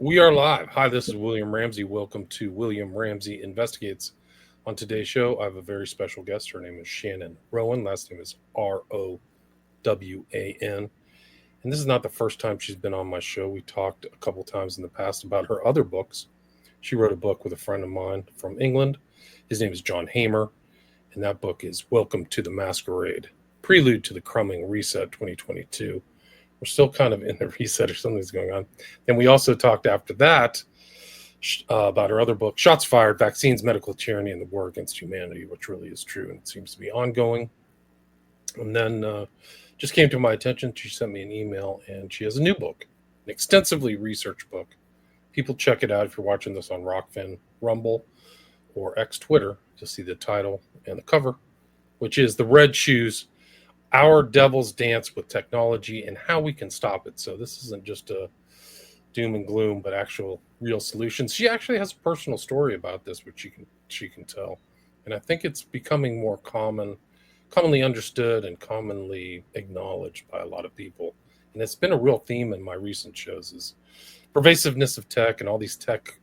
We are live. Hi, this is William Ramsey. Welcome to William Ramsey Investigates. On today's show, I have a very special guest. Her name is Shannon Rowan. Last name is Rowan. And this is not the first time she's been on my show. We talked a couple times in the past about her other books. She wrote a book with a friend of mine from England. His name is John Hamer. And that book is Welcome to the Masquerade, Prelude to the Crumbing Reset 2022. We're still kind of in the reset or something's going on. And we also talked after that about her other book, Shots Fired, Vaccines, Medical Tyranny, and the War Against Humanity, which really is true and it seems to be ongoing. And then just came to my attention. She sent me an email and she has a new book, an extensively researched book. People check it out if you're watching this on Rockfin, Rumble, or X Twitter. You'll see the title and the cover, which is The Red Shoes, Our Devil's Dance with Technology and How We Can Stop It. So this isn't just a doom and gloom, but actual real solutions. She actually has a personal story about this, which she can tell. And I think it's becoming more commonly understood and commonly acknowledged by a lot of people. And it's been a real theme in my recent shows is pervasiveness of tech and all these tech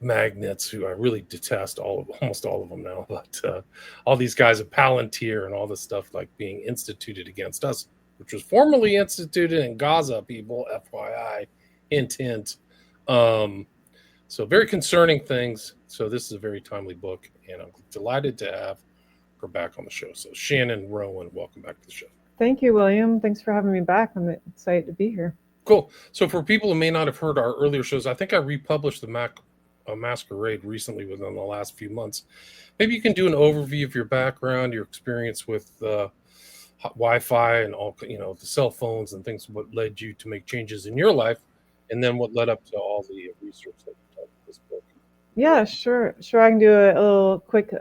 magnates who I really detest almost all of them now, but all these guys at Palantir and all this stuff like being instituted against us, which was formerly instituted in Gaza, people, FYI, hint. So very concerning things. So this is a very timely book, and I'm delighted to have her back on the show. So Shannon Rowan, welcome back to the show. Thank you, William. Thanks for having me back. I'm excited to be here. Cool. So for people who may not have heard our earlier shows, I think I republished the Masquerade recently within the last few months. Maybe you can do an overview of your background, your experience with Wi-Fi and all, the cell phones and things, what led you to make changes in your life, and then what led up to all the research that you done with this book. Yeah, sure. I can do a little quick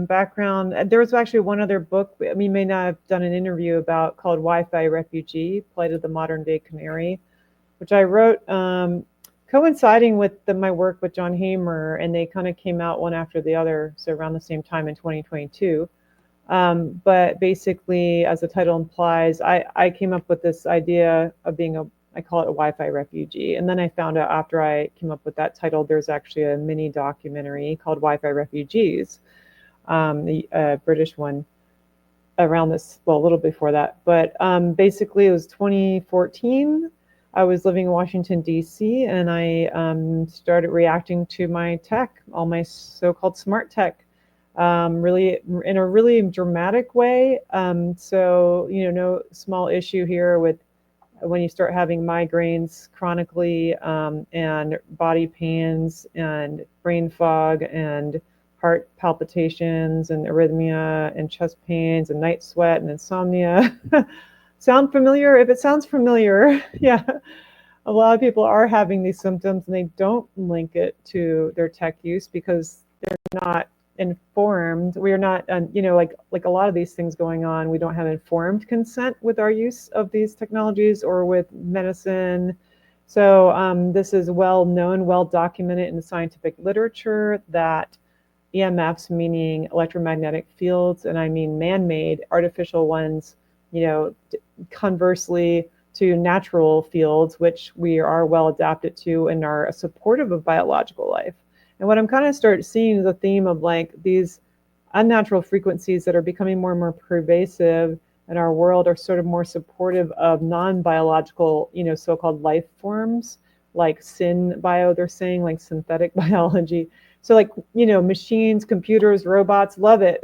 background. There was actually one other book we may not have done an interview about called Wi-Fi Refugee, Plight of the Modern Day Canary, which I wrote coinciding with my work with John Hamer, and they kind of came out one after the other, so around the same time in 2022. But basically, as the title implies, I came up with this idea of being I call it a Wi-Fi refugee. And then I found out after I came up with that title, there's actually a mini documentary called Wi-Fi Refugees, the British one around this, well, a little before that. But basically, it was 2014. I was living in Washington, D.C., and I started reacting to my tech, all my so-called smart tech, really in a really dramatic way. So, no small issue here with when you start having migraines chronically and body pains and brain fog and heart palpitations and arrhythmia and chest pains and night sweat and insomnia. Sound familiar? If it sounds familiar, yeah. A lot of people are having these symptoms and they don't link it to their tech use because they're not informed. We are not, like a lot of these things going on, we don't have informed consent with our use of these technologies or with medicine. So this is well known, well documented in the scientific literature that EMFs, meaning electromagnetic fields, and I mean man-made, artificial ones, conversely to natural fields, which we are well adapted to and are supportive of biological life. And what I'm kind of start seeing is a theme of like these unnatural frequencies that are becoming more and more pervasive in our world are sort of more supportive of non-biological, so-called life forms, like synbio, they're saying, like synthetic biology. So like, machines, computers, robots, love it.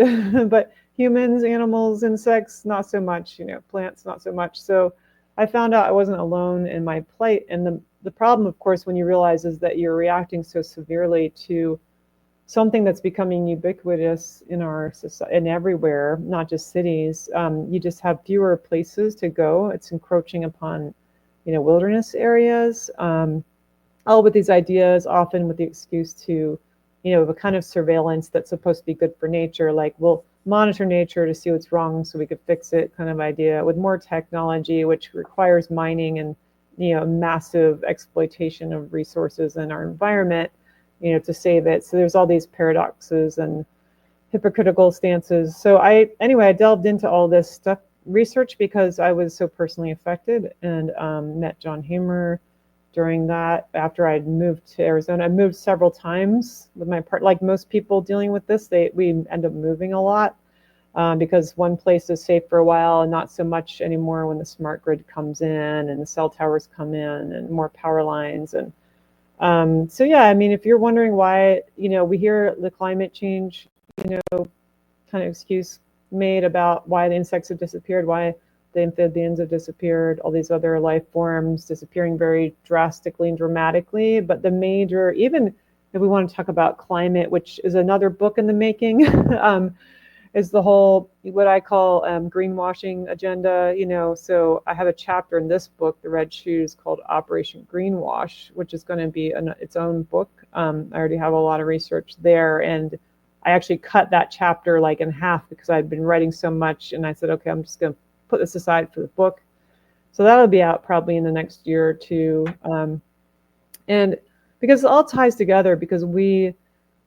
But humans, animals, insects, not so much, plants, not so much. So I found out I wasn't alone in my plight. And the problem, of course, when you realize is that you're reacting so severely to something that's becoming ubiquitous in our society and everywhere, not just cities. You just have fewer places to go. It's encroaching upon, wilderness areas. All with these ideas, often with the excuse to, a kind of surveillance that's supposed to be good for nature, like we'll monitor nature to see what's wrong so we could fix it kind of idea, with more technology, which requires mining and massive exploitation of resources in our environment, to save it. So there's all these paradoxes and hypocritical stances. So I delved into all this stuff, research, because I was so personally affected, and met John Hamer, during that after I'd moved to Arizona. I moved several times with my part. Like most people dealing with this, we end up moving a lot because one place is safe for a while and not so much anymore when the smart grid comes in and the cell towers come in and more power lines. And so, yeah, I mean, if you're wondering why, we hear the climate change, kind of excuse made about why the insects have disappeared, why the amphibians have disappeared, all these other life forms disappearing very drastically and dramatically. But the major, even if we want to talk about climate, which is another book in the making, is the whole, what I call greenwashing agenda. So I have a chapter in this book, The Red Shoes, called Operation Greenwash, which is going to be its own book. I already have a lot of research there, and I actually cut that chapter like in half because I'd been writing so much, and I said, okay, I'm just going to put this aside for the book. So that'll be out probably in the next year or two. And because it all ties together, because we,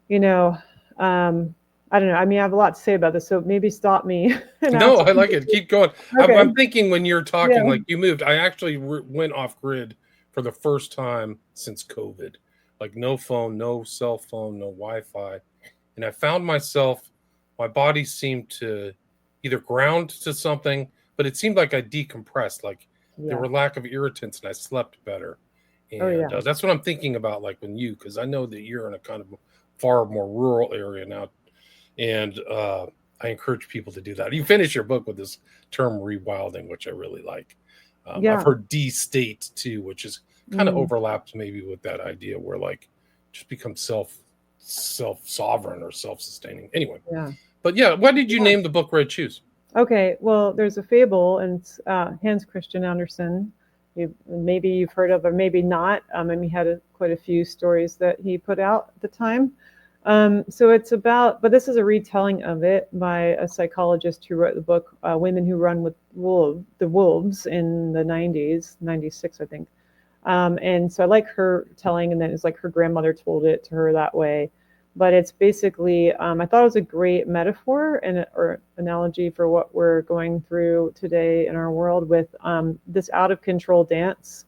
I don't know. I mean, I have a lot to say about this, so maybe stop me. No, I like it. Keep going. Okay. I'm thinking when you're talking, Yeah. like you moved, I actually went off grid for the first time since COVID. Like no phone, no cell phone, no Wi-Fi. And I found myself, my body seemed to either ground to something, but it seemed like I decompressed, like there were lack of irritants and I slept better. And that's what I'm thinking about, like when because I know that you're in a kind of far more rural area now. And I encourage people to do that. You finish your book with this term rewilding, which I really like. I've heard de-state too, which is kind of overlaps maybe with that idea where like just become self-sovereign or self-sustaining. Anyway, but yeah, why did you name the book Red Shoes? Okay, well, there's a fable, and it's Hans Christian Andersen. Maybe you've heard of, or maybe not. And he had quite a few stories that he put out at the time. So it's about, but this is a retelling of it by a psychologist who wrote the book, Women Who Run with the Wolves in the 90s, 96, I think. And so I like her telling, and then it's like her grandmother told it to her that way. But it's basically, I thought it was a great metaphor or analogy for what we're going through today in our world with this out of control dance.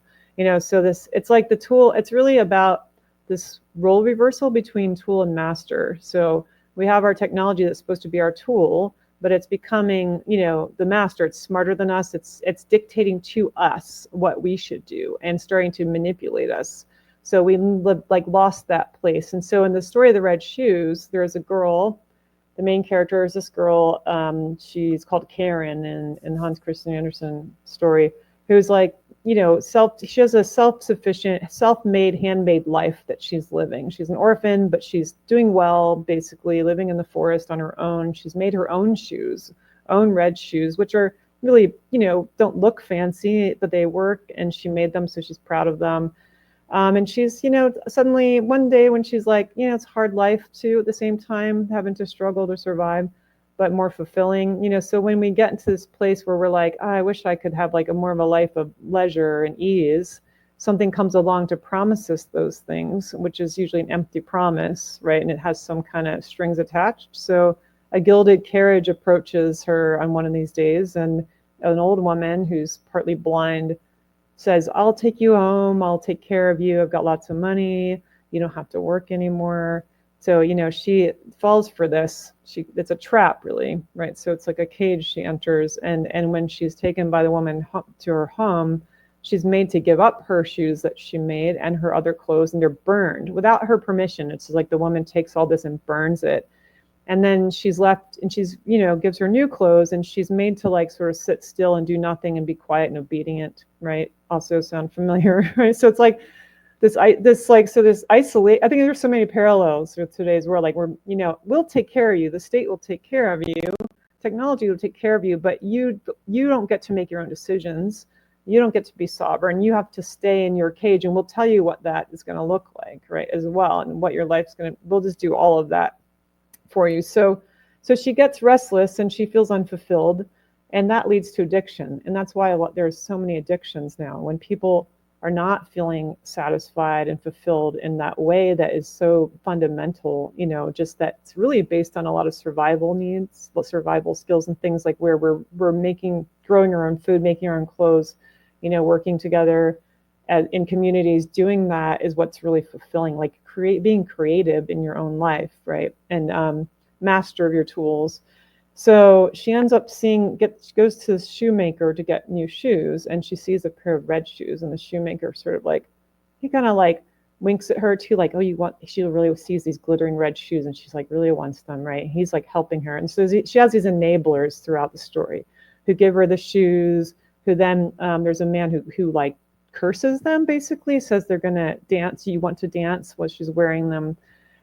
So it's like the tool, it's really about this role reversal between tool and master. So we have our technology that's supposed to be our tool, but it's becoming, the master. It's smarter than us. It's dictating to us what we should do and starting to manipulate us. So we lost that place. And so in the story of the Red Shoes, there's a girl. The main character is this girl. She's called Karen in Hans Christian Andersen story, who's like, she has a self-sufficient, self-made, handmade life that she's living. She's an orphan, but she's doing well, basically living in the forest on her own. She's made her own shoes, own red shoes, which are really, don't look fancy, but they work. And she made them, so she's proud of them. And she's, suddenly one day when she's like, it's a hard life too, at the same time, having to struggle to survive, but more fulfilling, so when we get into this place where we're like, I wish I could have like a more of a life of leisure and ease, something comes along to promise us those things, which is usually an empty promise, right? And it has some kind of strings attached. So a gilded carriage approaches her on one of these days, and an old woman who's partly blind says, I'll take you home, I'll take care of you, I've got lots of money, you don't have to work anymore. So, she falls for this. It's a trap, really, right? So it's like a cage she enters. And when she's taken by the woman to her home, she's made to give up her shoes that she made and her other clothes, and they're burned without her permission. It's like the woman takes all this and burns it. And then she's left, and she's, gives her new clothes, and she's made to like sort of sit still and do nothing and be quiet and obedient, right? Also sound familiar, right? So it's like this isolate. I think there's so many parallels with today's world. Like we'll take care of you. The state will take care of you. Technology will take care of you, but you don't get to make your own decisions. You don't get to be sovereign. You have to stay in your cage, and we'll tell you what that is going to look like, right? As well, and what your life's going to. We'll just do all of that for you. So she gets restless and she feels unfulfilled, and that leads to addiction. And that's why there's so many addictions now. When people are not feeling satisfied and fulfilled in that way that is so fundamental, just that's really based on a lot of survival needs, survival skills, and things like where we're growing our own food, making our own clothes, working together. in communities, doing that is what's really fulfilling, like being creative in your own life, right? And master of your tools. So she ends up goes to the shoemaker to get new shoes, and she sees a pair of red shoes, and the shoemaker sort of like, he kind of like winks at her too, like, oh, she really sees these glittering red shoes, and she's like, really wants them, right? He's like helping her. And so she has these enablers throughout the story who give her the shoes, who then, there's a man who like curses them, basically, says they're going to dance. You want to dance while she's wearing them.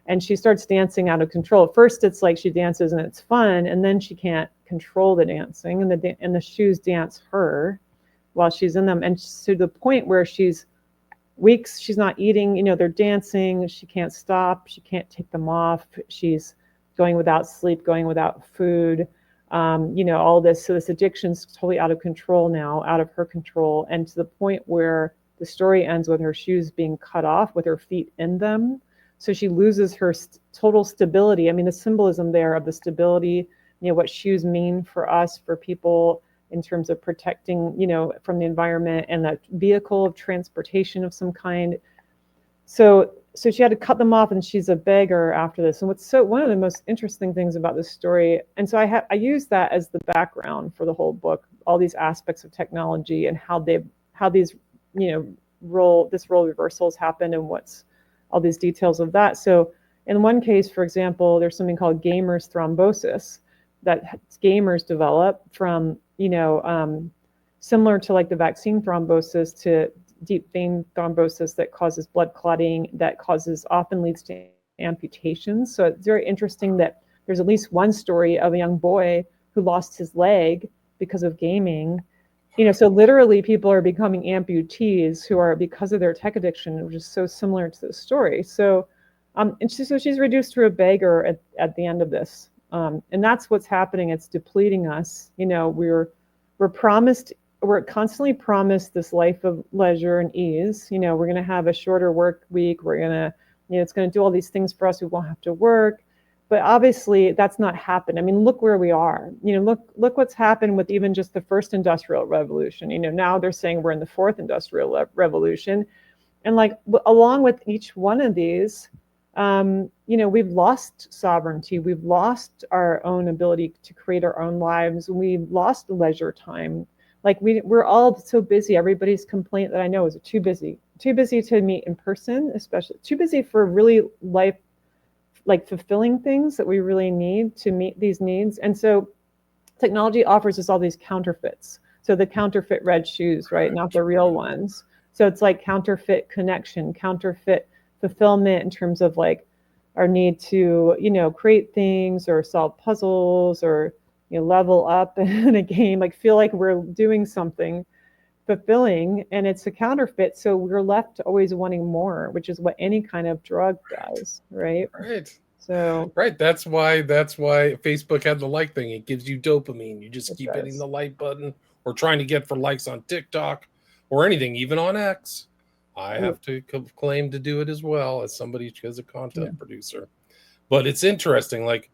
And she starts dancing out of control. At first, it's like she dances and it's fun, and then she can't control the dancing, and the shoes dance her while she's in them, and to the point where she's weeks, she's not eating. They're dancing. She can't stop. She can't take them off. She's going without sleep, going without food. All this. So this addiction's totally out of control now, out of her control, and to the point where the story ends with her shoes being cut off with her feet in them. So she loses her total stability. I mean, the symbolism there of the stability, what shoes mean for us, for people in terms of protecting, from the environment, and that vehicle of transportation of some kind. So she had to cut them off, and she's a beggar after this. And one of the most interesting things about this story, and so I use that as the background for the whole book, all these aspects of technology and how these, role reversals happen, and what's all these details of that. So in one case, for example, there's something called gamers thrombosis that gamers develop from, similar to like the vaccine thrombosis, to deep vein thrombosis that causes blood clotting, that often leads to amputations. So it's very interesting that there's at least one story of a young boy who lost his leg because of gaming. So literally people are becoming amputees who are, because of their tech addiction, which is so similar to the story. So, so she's reduced to a beggar at the end of this. And that's what's happening. It's depleting us. We're constantly promised this life of leisure and ease. We're going to have a shorter work week. We're going to, it's going to do all these things for us. We won't have to work. But obviously that's not happened. I mean, look where we are. Look what's happened with even just the first industrial revolution. Now they're saying we're in the fourth industrial revolution. And like, along with each one of these, we've lost sovereignty. We've lost our own ability to create our own lives. We've lost leisure time. Like we're all so busy. Everybody's complaint that I know is too busy to meet in person, especially too busy for really life, like fulfilling things that we really need to meet these needs. And so technology offers us all these counterfeits. So the counterfeit red shoes, right? Not the real ones. So it's like counterfeit connection, counterfeit fulfillment in terms of like our need to, create things or solve puzzles or, level up in a game, like feel like we're doing something fulfilling, and it's a counterfeit. So we're left always wanting more, which is what any kind of drug does, right? Right. So right. That's why Facebook had the like thing. It gives you dopamine. You just keep hitting the like button or trying to get for likes on TikTok or anything, even on X. I have to claim to do it as well as somebody as a content producer. But it's interesting. Like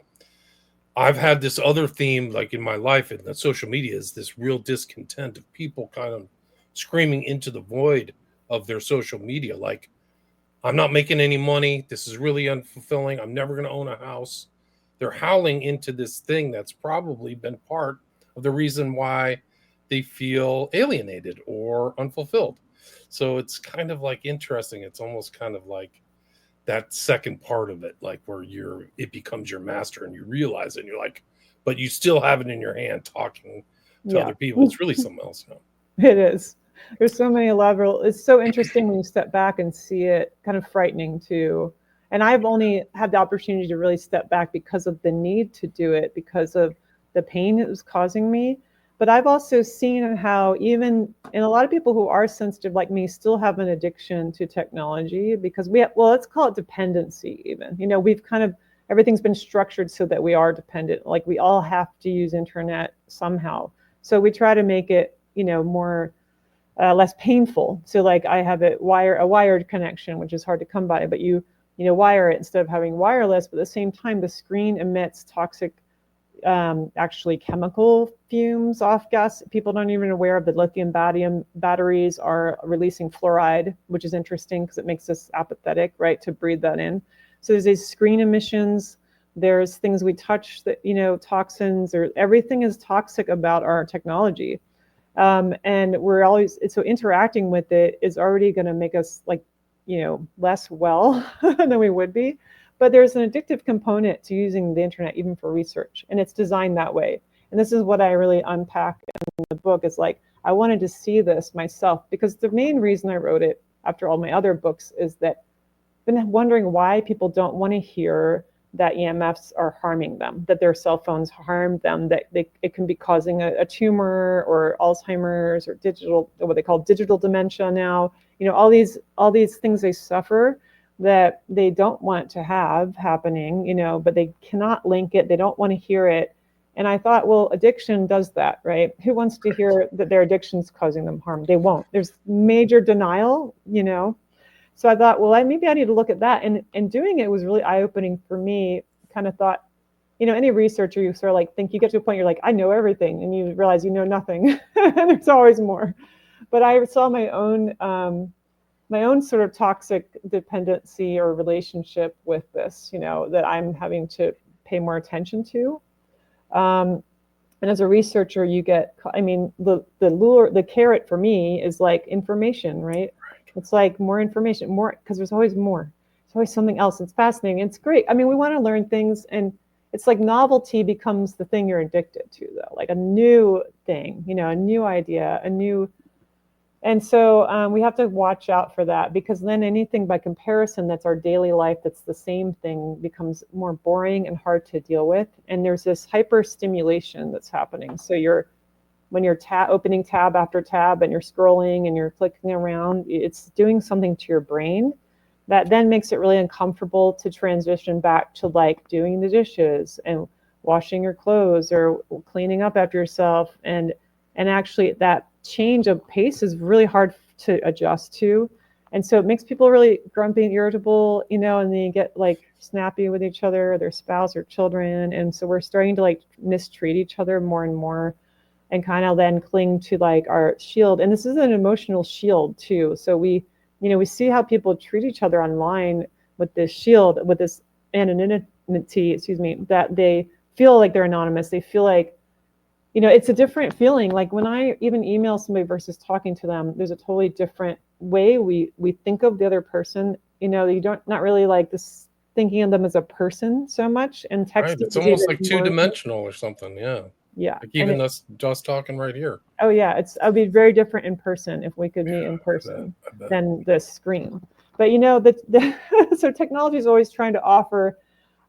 I've had this other theme, like in my life, and the social media is this real discontent of people kind of screaming into the void of their social media. Like, I'm not making any money. This is really unfulfilling. I'm never going to own a house. They're howling into this thing that's probably been part of the reason why they feel alienated or unfulfilled. So it's kind of like interesting. It's almost kind of like that second part of it, like where it becomes your master and you realize it and you're like, but you still have it in your hand talking to other people. It's really something else now. It is. There's so many levels. It's so interesting when you step back and see it, kind of frightening too. And I've only had the opportunity to really step back because of the need to do it, because of the pain it was causing me. But I've also seen how even in a lot of people who are sensitive like me still have an addiction to technology, because let's call it dependency even. We've kind of, everything's been structured so that we are dependent. Like we all have to use internet somehow. So we try to make it, more less painful. So like I have a wired connection, which is hard to come by, but you wire it instead of having wireless. But at the same time, the screen emits toxic actually chemical fumes off gas. People don't even aware of the lithium batteries are releasing fluoride, which is interesting because it makes us apathetic, right, to breathe that in. So there's these screen emissions. There's things we touch that, toxins, or everything is toxic about our technology. And we're always, so interacting with it is already going to make us like, less well than we would be. But there's an addictive component to using the internet, even for research, and it's designed that way. And this is what I really unpack in the book, is like, I wanted to see this myself, because the main reason I wrote it after all my other books is that I've been wondering why people don't want to hear that EMFs are harming them, that their cell phones harm them, that it can be causing a tumor or Alzheimer's or what they call digital dementia now. All these things they suffer that they don't want to have happening, but they cannot link it. They don't want to hear it. And I thought, well, addiction does that, right? Who wants to hear that their addiction's causing them harm? They won't. There's major denial, So I thought, well, maybe I need to look at that. And doing it was really eye-opening for me. Kind of thought, any researcher, you sort of like think you get to a point, you're like, I know everything. And you realize you know nothing. There's always more. But I saw my own sort of toxic dependency or relationship with this, that I'm having to pay more attention to. And as a researcher, you get, the carrot for me is like information, right? It's like more information, more, because there's always more. There's always something else. It's fascinating. It's great. We want to learn things, and it's like novelty becomes the thing you're addicted to, though, like a new thing, a new idea, and so we have to watch out for that, because then anything by comparison that's our daily life that's the same thing becomes more boring and hard to deal with. And there's this hyper stimulation that's happening. So when you're opening tab after tab and you're scrolling and you're clicking around, it's doing something to your brain that then makes it really uncomfortable to transition back to like doing the dishes and washing your clothes or cleaning up after yourself. And actually that change of pace is really hard to adjust to. And so it makes people really grumpy and irritable, and they get like snappy with each other, their spouse or children. And so we're starting to like mistreat each other more and more, and kind of then cling to like our shield. And this is an emotional shield too. So we see how people treat each other online with this shield, with this anonymity, that they feel like they're anonymous. They feel like, it's a different feeling. Like when I even email somebody versus talking to them, there's a totally different way we think of the other person. You not really like this thinking of them as a person so much. And texting, right. It's almost like two-dimensional or something. Yeah. Yeah. Like even us just talking right here. Oh yeah, I'd be very different in person if we could meet in person than the screen. But so technology is always trying to offer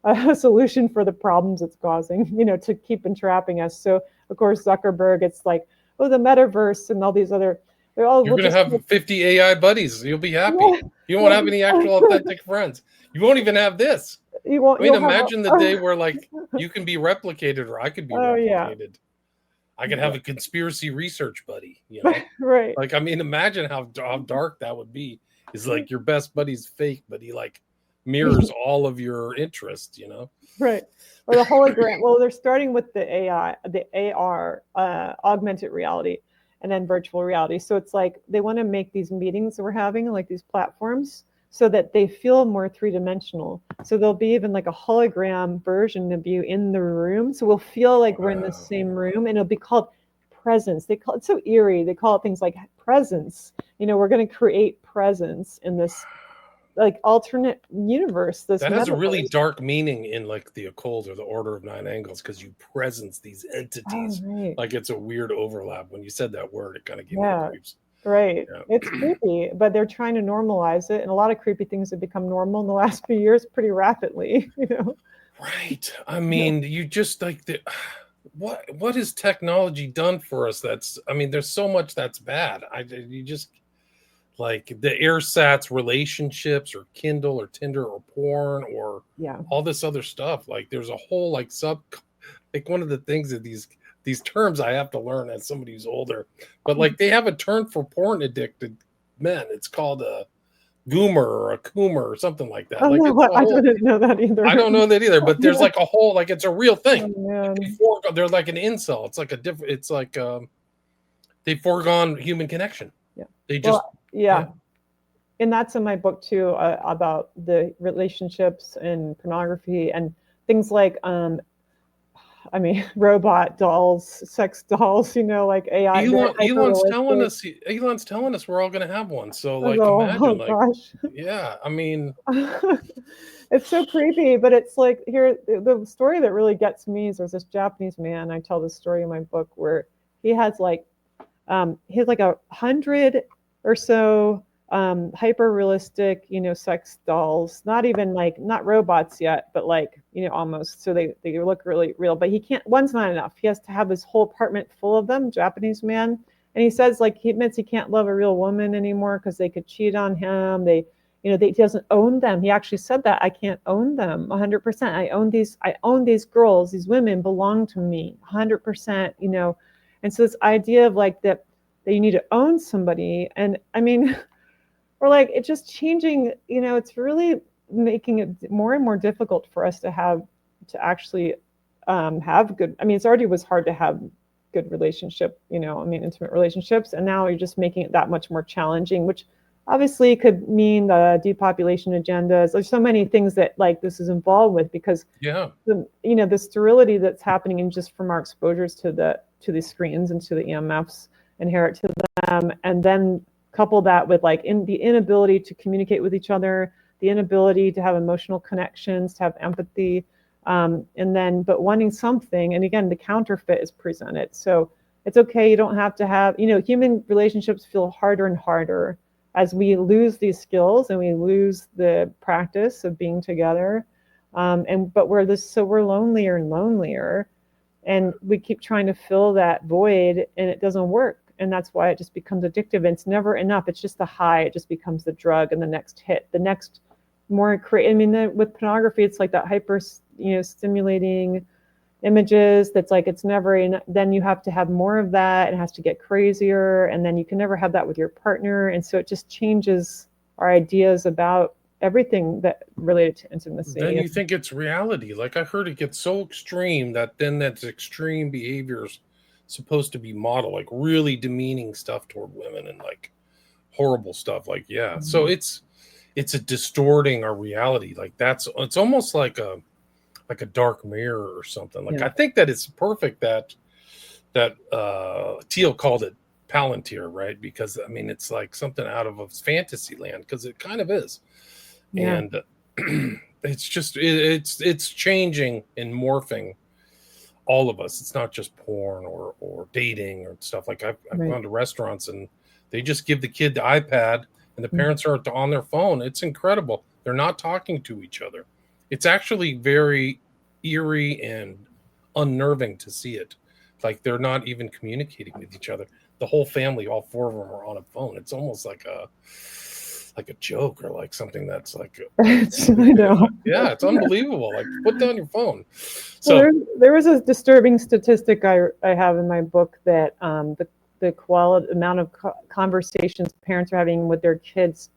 a solution for the problems it's causing, to keep entrapping us. So of course Zuckerberg, it's like, oh, the metaverse and all these other. You're going to have 50 AI buddies. You'll be happy. Yeah. You won't have any actual authentic friends. You won't even have this. You won't. Imagine the day where like you can be replicated, or I could be replicated. Yeah. I could have a conspiracy research buddy, right? Like, imagine how dark that would be. Is like your best buddy's fake, but he like mirrors all of your interests, Right. Or the hologram. Well, they're starting with the AI, the AR, augmented reality, and then virtual reality. So it's like they want to make these meetings that we're having, like these platforms, so that they feel more three-dimensional. So there'll be even like a hologram version of you in the room. So we'll feel like we're in the same room, and it'll be called presence. They call it so eerie. They call it things like presence. We're going to create presence in this like alternate universe. That has a really dark meaning in like the occult or the Order of Nine Angles, because you presence these entities. Oh, right. Like it's a weird overlap. When you said that word, it kind of gave me the creeps. Right. Yeah. It's creepy, but they're trying to normalize it. And a lot of creepy things have become normal in the last few years pretty rapidly, Right. You just like what has technology done for us? There's so much that's bad. You just like the AirSats relationships or Kindle or Tinder or porn or all this other stuff. Like there's a whole like one of the things that these terms I have to learn as somebody who's older, but like they have a term for porn addicted men. It's called goomer or a coomer or something like that. Oh Like no, it's a I whole. didn't know that either. I don't know that either, but there's like a whole, like it's a real thing. Oh man. They're like an incel. It's like a different. It's like they've foregone human connection. Yeah. They just Well, yeah. And that's in my book too, about the relationships and pornography and things like I mean, robot dolls, sex dolls, like AI, very hyper realistic. Elon's telling us we're all going to have one. So like, Oh imagine like, gosh. yeah, I mean, It's so creepy, but it's like here the story that really gets me is there's this Japanese man. I tell this story in my book where he has like he has like 100 or so hyper realistic, sex dolls. Not even like not robots yet, but like almost. So they look really real. But he can't. One's not enough. He has to have this whole apartment full of them. Japanese man, and he says like he admits he can't love a real woman anymore because they could cheat on him. He doesn't own them. He actually said that I can't own them 100%. I own these girls, these women belong to me 100%, And so this idea of like that you need to own somebody. And I mean, we're like, it's just changing, it's really making it more and more difficult for us to actually have good, I mean, it's already was hard to have good relationship, intimate relationships. And now you're just making it that much more challenging, which obviously could mean the depopulation agendas. There's so many things that like this is involved with because the sterility that's happening and just from our exposures to the screens and to the EMFs inherent to them, and then couple that with like the inability to communicate with each other, the inability to have emotional connections, to have empathy, and then but wanting something, and again the counterfeit is presented. So it's okay, you don't have to have, human relationships feel harder and harder as we lose these skills and we lose the practice of being together, but we're lonelier and lonelier, and we keep trying to fill that void and it doesn't work, and that's why it just becomes addictive, and it's never enough. It's just the high, it just becomes the drug and the next hit, the next more with pornography it's like that hyper stimulating images that's like it's never enough. Then you have to have more of that, it has to get crazier, and then you can never have that with your partner, and so it just changes our ideas about everything that related to intimacy. Then you think it's reality. Like I heard it gets so extreme that then that's extreme behaviors supposed to be modeled, like really demeaning stuff toward women and like horrible stuff. Like so it's a distorting our reality. Like it's almost like a dark mirror or something. Like I think that it's perfect that Teal called it Palantir, right? Because I mean it's like something out of a fantasy land, because it kind of is. And it's just it's changing and morphing all of us. It's not just porn or dating or stuff. Like I've gone to restaurants and they just give the kid the iPad and the parents are on their phone. It's incredible. They're not talking to each other. It's actually very eerie and unnerving to see it. Like they're not even communicating with each other. The whole family, all four of them, are on a phone. It's almost like a joke or like something that's like I know. Yeah, it's unbelievable. Like put down your phone. So there was a disturbing statistic I have in my book that the quality amount of conversations parents are having with their kids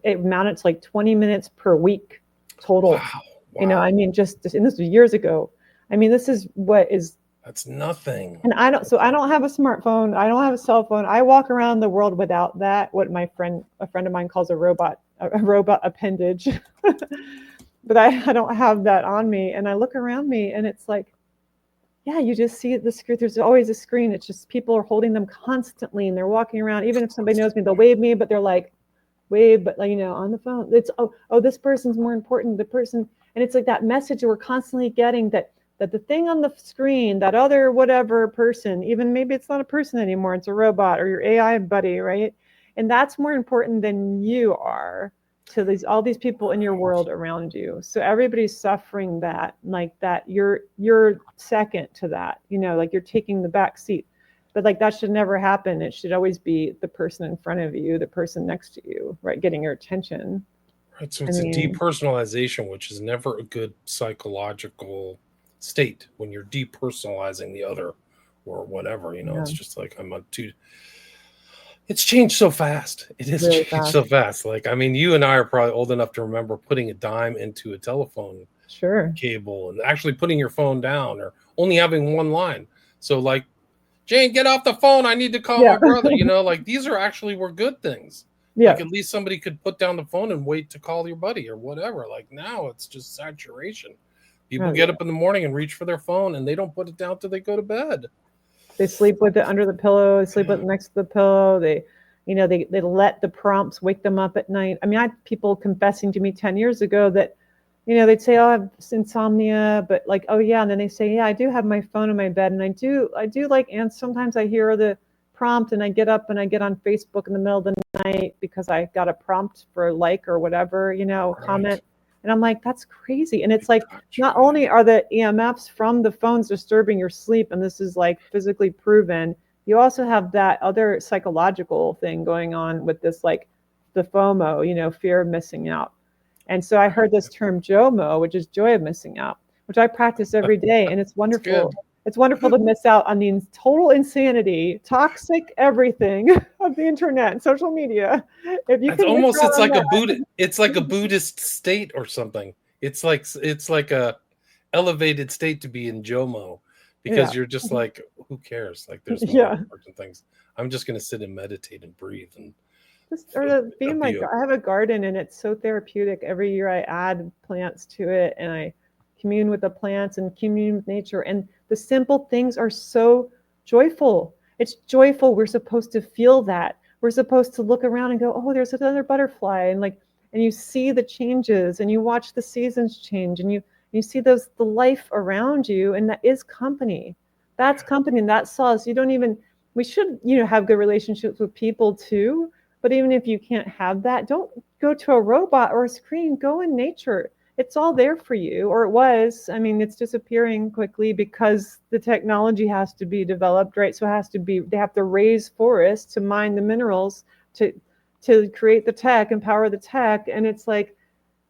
it amounted to like 20 minutes per week total. Wow. I mean, and this was years ago. I mean, this is that's nothing. And I don't have a smartphone. I don't have a cell phone. I walk around the world without that. What a friend of mine calls a robot appendage. But I don't have that on me. And I look around me and it's like, yeah, you just see the screen. There's always a screen. It's just people are holding them constantly and they're walking around. Even if somebody knows me, they'll wave me, but they're like, wave, but like, on the phone. It's, oh, this person's more important. The person, and it's like that message we're constantly getting that the thing on the screen, that other whatever person, even maybe it's not a person anymore, it's a robot or your AI buddy, right? And that's more important than you are to all these people in your world around you. So everybody's suffering that, like that you're second to that, like you're taking the back seat. But like that should never happen. It should always be the person in front of you, the person next to you, right, getting your attention. Right. So it's a depersonalization, which is never a good psychological state when you're depersonalizing the other or whatever. It's just like I'm It's changed so fast. It has really changed so fast. fast. Like, I mean, you and I are probably old enough to remember putting a dime into a telephone Sure. cable and actually putting your phone down or only having one line. So, like, Jane, get off the phone. I need to call Yeah. my brother. Like these are actually were good things. Yeah. Like at least somebody could put down the phone and wait to call your buddy or whatever. Like now it's just saturation. People Oh, get yeah. up in the morning and reach for their phone and they don't put it down till they go to bed. They sleep with it under the pillow. They sleep with Yeah. it next to the pillow. They let the prompts wake them up at night. I mean, I had people confessing to me 10 years ago that, they'd say, "Oh, I have insomnia," but like, "Oh yeah," and then they say, "Yeah, I do have my phone in my bed, and I do like, and sometimes I hear the prompt, and I get up and I get on Facebook in the middle of the night because I got a prompt for a like or whatever, Right. comment." And I'm like, that's crazy. And it's It like, got not you. only are the EMFs from the phones disturbing your sleep, and this is like physically proven, you also have that other psychological thing going on with this, like the FOMO, fear of missing out. And so I heard this term JOMO, which is joy of missing out, which I practice every day. And it's It's good. wonderful. It's wonderful to miss out on the total insanity, toxic everything of the internet and social media. If you It's can miss almost out it's on like a that, Buddha it's like a Buddhist state or something. It's like a elevated state to be in Jomo yeah, because you're just like, who cares? Like there's more yeah. important things. I'm just gonna sit and meditate and breathe and Just or to be in be I have a garden and it's so therapeutic. Every year I add plants to it and I commune with the plants and commune with nature. And the simple things are so joyful. It's joyful. We're supposed to feel that. We're supposed to look around and go, oh, there's another butterfly, and like, and you see the changes and you watch the seasons change and you see the life around you, and that is company. That's company, and that's solace. You don't even We should, have good relationships with people too, but even if you can't have that, don't go to a robot or a screen. Go in nature. It's all there for you, or it was. I mean, it's disappearing quickly because the technology has to be developed, right? So it has to be. They have to raise forests to mine the minerals to to create the tech, empower the tech, and it's like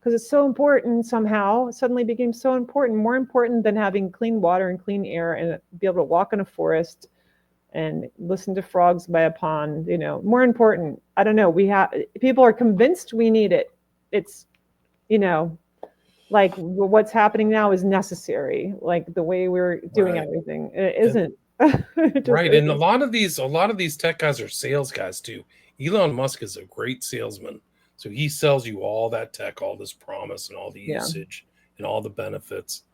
because it's so important somehow. It suddenly became so important, more important than having clean water and clean air and be able to walk in a forest and listen to frogs by a pond, more important. I don't know. We have People are convinced we need it. It's, you know, like what's happening now is necessary. Like the way we're doing right. everything, it And isn't. It just right. And a isn't. lot of these tech guys are sales guys too. Elon Musk is a great salesman. So he sells you all that tech, all this promise and all the Yeah. usage and all the benefits.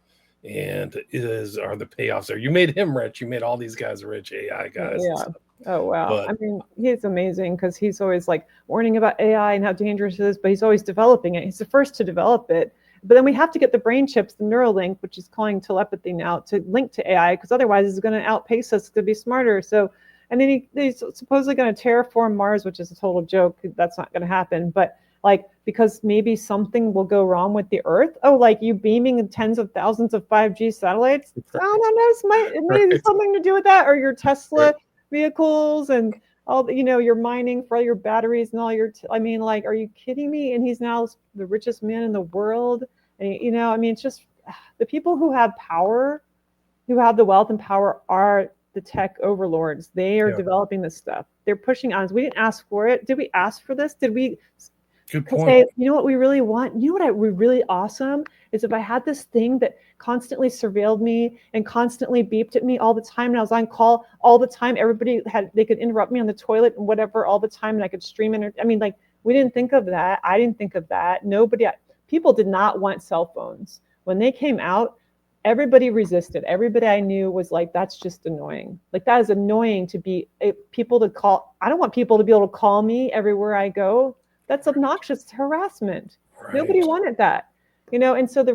And are the payoffs there. You made him rich. You made all these guys rich, AI guys and Yeah. stuff. Oh wow. But I mean, he's amazing because he's always like warning about AI and how dangerous it is, but he's always developing it. He's the first to develop it. But then we have to get the brain chips, the Neuralink, which is calling telepathy now, to link to AI, because otherwise it's going to outpace us to be smarter. So, and then he's supposedly going to terraform Mars, which is a total joke. That's not going to happen. But like, because maybe something will go wrong with the Earth. Oh, like you beaming tens of thousands of 5G satellites. Oh, no, no, it may have right, something to do with that, or your right. Tesla vehicles and all you're mining for all your batteries and all your I mean, like, are you kidding me? And he's now the richest man in the world. And I mean, it's just the people who have power, who have the wealth and power, are the tech overlords. They are Yeah. developing this stuff. They're pushing on us. We didn't ask for it. Did we ask for this? Did we Good point. say, what we really want? Would be really awesome is if I had this thing that constantly surveilled me and constantly beeped at me all the time, and I was on call all the time. They could interrupt me on the toilet and whatever all the time, and I could stream in. I mean, like, we didn't think of that. I didn't think of that. People did not want cell phones when they came out. Everybody resisted. Everybody I knew was like, that's just annoying. Like, that is annoying to be people to call. I don't want people to be able to call me everywhere I go. That's obnoxious harassment. Nobody Right. wanted that. And so that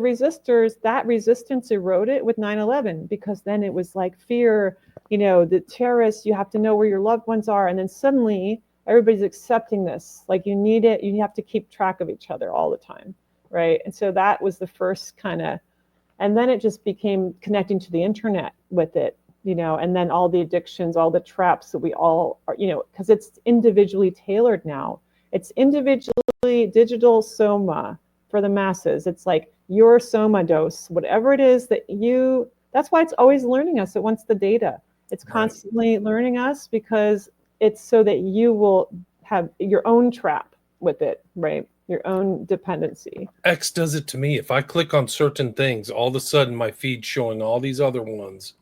resistance eroded with 9/11, because then it was like fear, the terrorists, you have to know where your loved ones are. And then suddenly everybody's accepting this. Like, you need it. You have to keep track of each other all the time. Right. And so that was the first kind of, and then it just became connecting to the internet with it, and then all the addictions, all the traps that we all are, because it's individually tailored now. It's individually digital soma for the masses. It's like your soma dose, whatever it is that's why it's always learning us. It wants the data. It's Right. constantly learning us because it's so that you will have your own trap with it, right? Your own dependency. X does it to me. If I click on certain things, all of a sudden my feed's showing all these other ones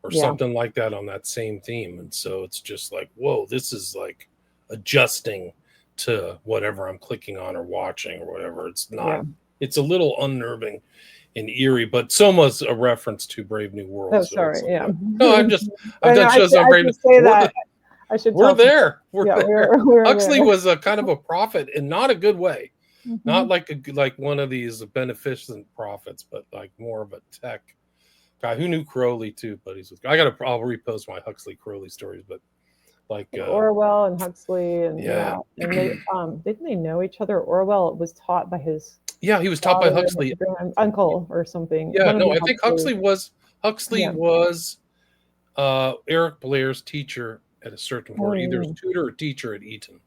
or Yeah. something like that on that same theme. And so it's just like, whoa, this is like adjusting to whatever I'm clicking on or watching or whatever. It's not, Yeah. it's a little unnerving and eerie, but Soma's a reference to Brave New World. Oh, So it's sorry. like, Yeah. no, I've done shows on I Brave New. should say We're, that. I should we're tell people. there. We're Yeah, there. we're Huxley there. was a kind of a prophet in not a good way. Not Mm-hmm. like one of these beneficent prophets, but like more of a tech guy who knew Crowley too. But I'll repost my Huxley Crowley stories. But like, Orwell and Huxley, and yeah, yeah, and they didn't they know each other? Orwell was taught by his yeah, he was taught by father, Huxley. uncle, or something. Yeah, One of no, the I think Huxleys. Huxley Yeah. was Eric Blair's teacher at a certain point, either his Mm. tutor or teacher at Eton.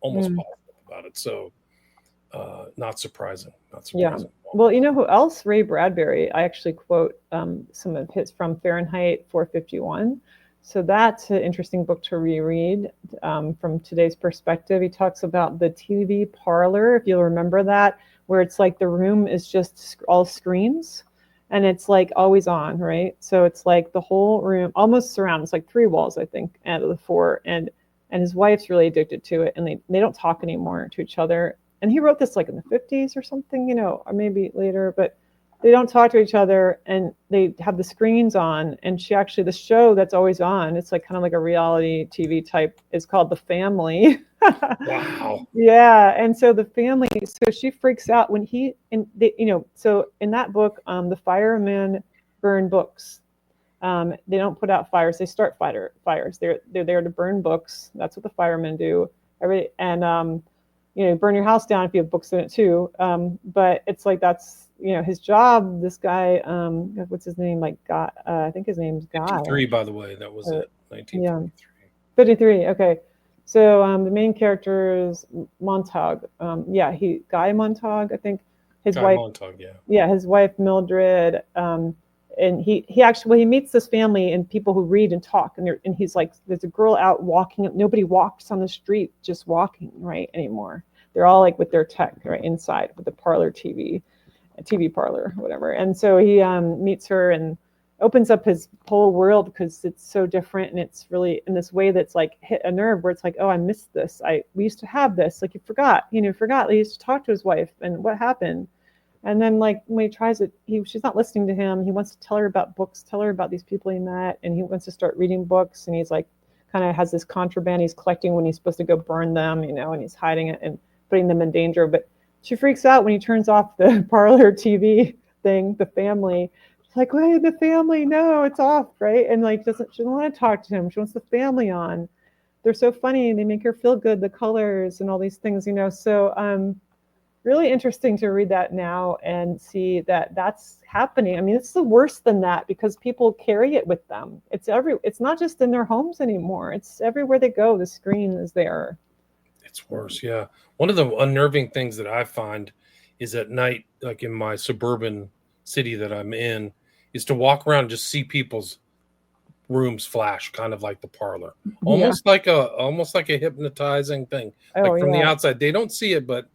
Almost Mm. positive about it. So not surprising. Not Yeah. surprising. Well, you know who else? Ray Bradbury. I actually quote some of his from Fahrenheit 451. So that's an interesting book to reread from today's perspective. He talks about the TV parlor, if you'll remember that, where it's like the room is just all screens and it's like always on, right? So it's like the whole room almost surrounds like three walls, I think, out of the four. And his wife's really addicted to it, and they don't talk anymore to each other. And he wrote this like in the 50s or something, you know, or maybe later, but they don't talk to each other and they have the screens on. And the show that's always on, it's like kind of like a reality TV type, is called The Family. Wow. Yeah. And so the family, so she freaks out when so in that book, the firemen burn books. They don't put out fires; they start fires. They're there to burn books. That's what the firemen do. Burn your house down if you have books in it too. But it's like that's his job. This guy, what's his name? Like Guy, I think his name's Guy. 1953, by the way, that was it. 1953. 53. Okay. So the main character is Montague. Guy Montague, I think. His Guy wife. Montag, yeah. Yeah, his wife Mildred. And he meets this family and people who read and talk, and he's like, there's a girl out walking. Nobody walks on the street just walking right anymore. They're all like with their tech right inside with the parlor TV parlor, whatever. And so he meets her and opens up his whole world because it's so different, and it's really in this way that's like hit a nerve where it's like, oh, I missed this. We used to have this. Like, you forgot. He used to talk to his wife, and what happened? And then, like, when he tries it, she's not listening to him. He wants to tell her about books, tell her about these people he met, and he wants to start reading books. And he's like, kind of has this contraband he's collecting when he's supposed to go burn them, and he's hiding it and putting them in danger. But she freaks out when he turns off the parlor TV thing, the family. She's like, wait, the family, no, it's off, right? And like, she doesn't want to talk to him. She wants the family on. They're so funny, and they make her feel good, the colors and all these things, So, really interesting to read that now and see that that's happening. I mean, it's the worse than that because people carry it with them. It's not just in their homes anymore. It's everywhere they go. The screen is there. It's worse, yeah. One of the unnerving things that I find is at night, like in my suburban city that I'm in, is to walk around and just see people's rooms flash, kind of like the parlor, almost like a hypnotizing thing. Like from the outside, they don't see it, but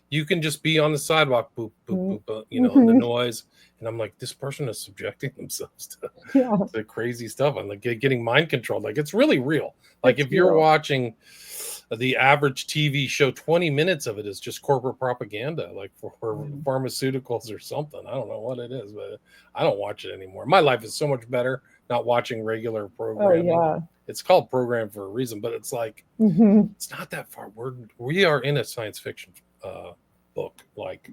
you can just be on the sidewalk, boop, boop, boop, and the noise. And I'm like, this person is subjecting themselves to crazy stuff. I'm like getting mind controlled. Like, it's really real. Like, if you're watching the average TV show, 20 minutes of it is just corporate propaganda, like for pharmaceuticals or something. I don't know what it is, but I don't watch it anymore. My life is so much better not watching regular programming. Oh, yeah. It's called program for a reason, but it's like, it's not that far. We are in a science fiction book. Like,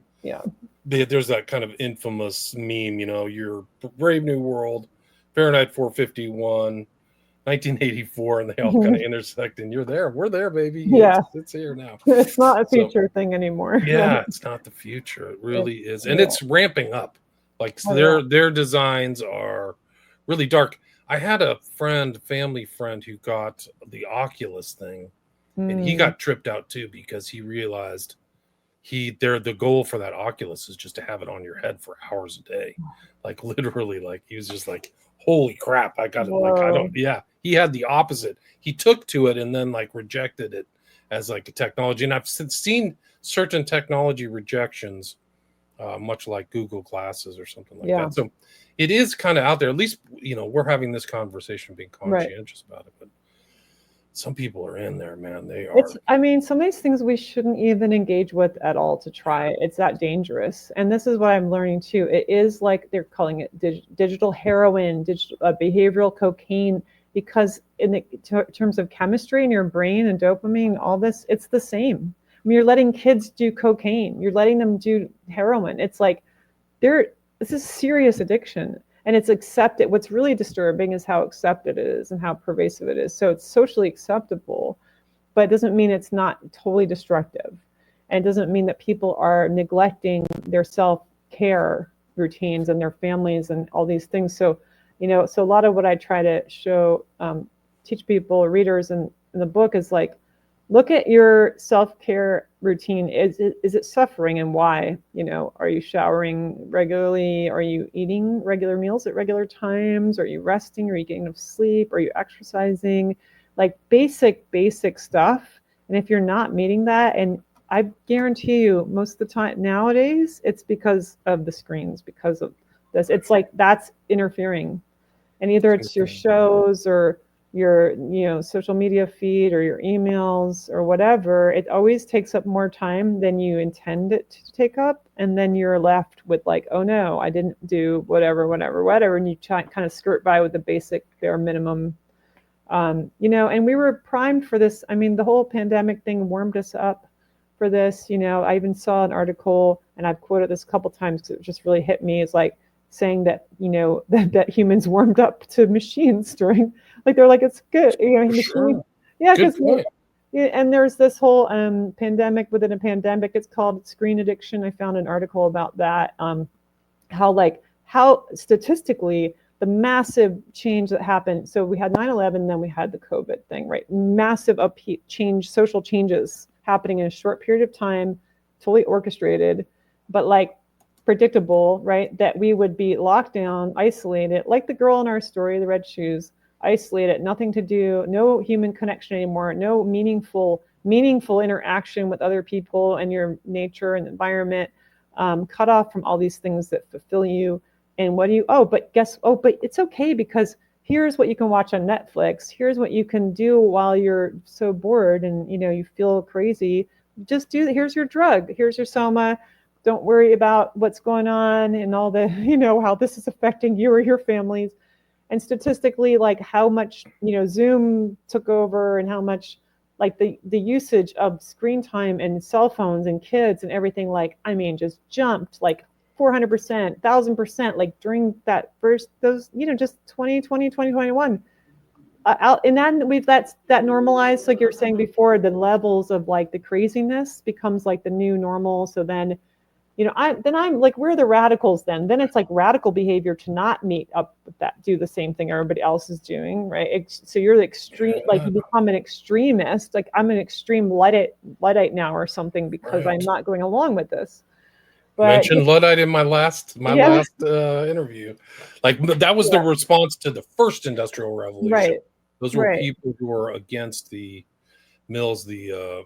there's that kind of infamous meme, your Brave New World, Fahrenheit 451, 1984, and they all kind of intersect, and you're there. We're there, baby. Yeah, it's here now. It's not a future thing anymore. Yeah, it's not the future. It really is, and it's ramping up. Like, their designs are really dark. I had a family friend, who got the Oculus thing, and he got tripped out too because he realized the goal for that Oculus is just to have it on your head for hours a day, like literally. Like, he was just like, holy crap, I got it. Like, I Whoa. don't, yeah, he had the opposite. He took to it and then like rejected it as like a technology. And I've seen certain technology rejections, much like Google Glasses or something like Yeah. that. So it is kind of out there. At least, we're having this conversation being Right. conscientious about it. But some people are in there, man. They It's, are. I mean, some of these things we shouldn't even engage with at all to try. It's that dangerous. And this is what I'm learning too. It is like they're calling it digital heroin, digital behavioral cocaine, because in the terms of chemistry in your brain and dopamine, all this, it's the same. I mean, you're letting kids do cocaine, you're letting them do heroin. It's like this is serious addiction, and it's accepted. What's really disturbing is how accepted it is and how pervasive it is. So it's socially acceptable, but it doesn't mean it's not totally destructive, and it doesn't mean that people are neglecting their self-care routines and their families and all these things. So so a lot of what I try to show, teach people, readers in the book, is like, look at your self-care routine. Is it suffering, and why? Are you showering regularly? Are you eating regular meals at regular times? Are you resting? Are you getting enough sleep? Are you exercising? Like basic stuff. And if you're not meeting that, and I guarantee you most of the time nowadays, it's because of the screens, because of this. It's like that's interfering. And either it's your shows or your social media feed or your emails or whatever, it always takes up more time than you intend it to take up, and then you're left with like, oh no, I didn't do whatever, and you kind of skirt by with the basic bare minimum. And we were primed for this. I mean, the whole pandemic thing warmed us up for this. I even saw an article, and I've quoted this a couple times because it just really hit me. It's like saying that that humans warmed up to machines during, like, they're like, it's good, Sure. yeah, Good because point. and there's this whole pandemic within a pandemic. It's called screen addiction. I found an article about that. How statistically the massive change that happened. So we had 9/11, then we had the COVID thing, right? Massive change, social changes happening in a short period of time, totally orchestrated, but like predictable, right? That we would be locked down, isolated, like the girl in our story, the red shoes, isolated, nothing to do, no human connection anymore, no meaningful interaction with other people and your nature and environment, cut off from all these things that fulfill you. And what do you, but it's okay, because here's what you can watch on Netflix. Here's what you can do while you're so bored and you feel crazy. Just here's your drug. Here's your soma. Don't worry about what's going on and all the, how this is affecting you or your families. And statistically, like how much, Zoom took over, and how much like the usage of screen time and cell phones and kids and everything, like, I mean, just jumped like 400%, 1,000%, like during that first, those, just 2020, 2021. And then that normalized, like you were saying before, the levels of like the craziness becomes like the new normal. So then, I'm like, we're the radicals then. Then it's like radical behavior to not meet up with that, do the same thing everybody else is doing, right? So you're the extreme, like you become an extremist. Like, I'm an extreme Luddite now or something, because I'm not going along with this. But Mentioned Luddite in my last yeah, interview. Like, that was the response to the first industrial revolution. right, Those were right. people who were against the mills, the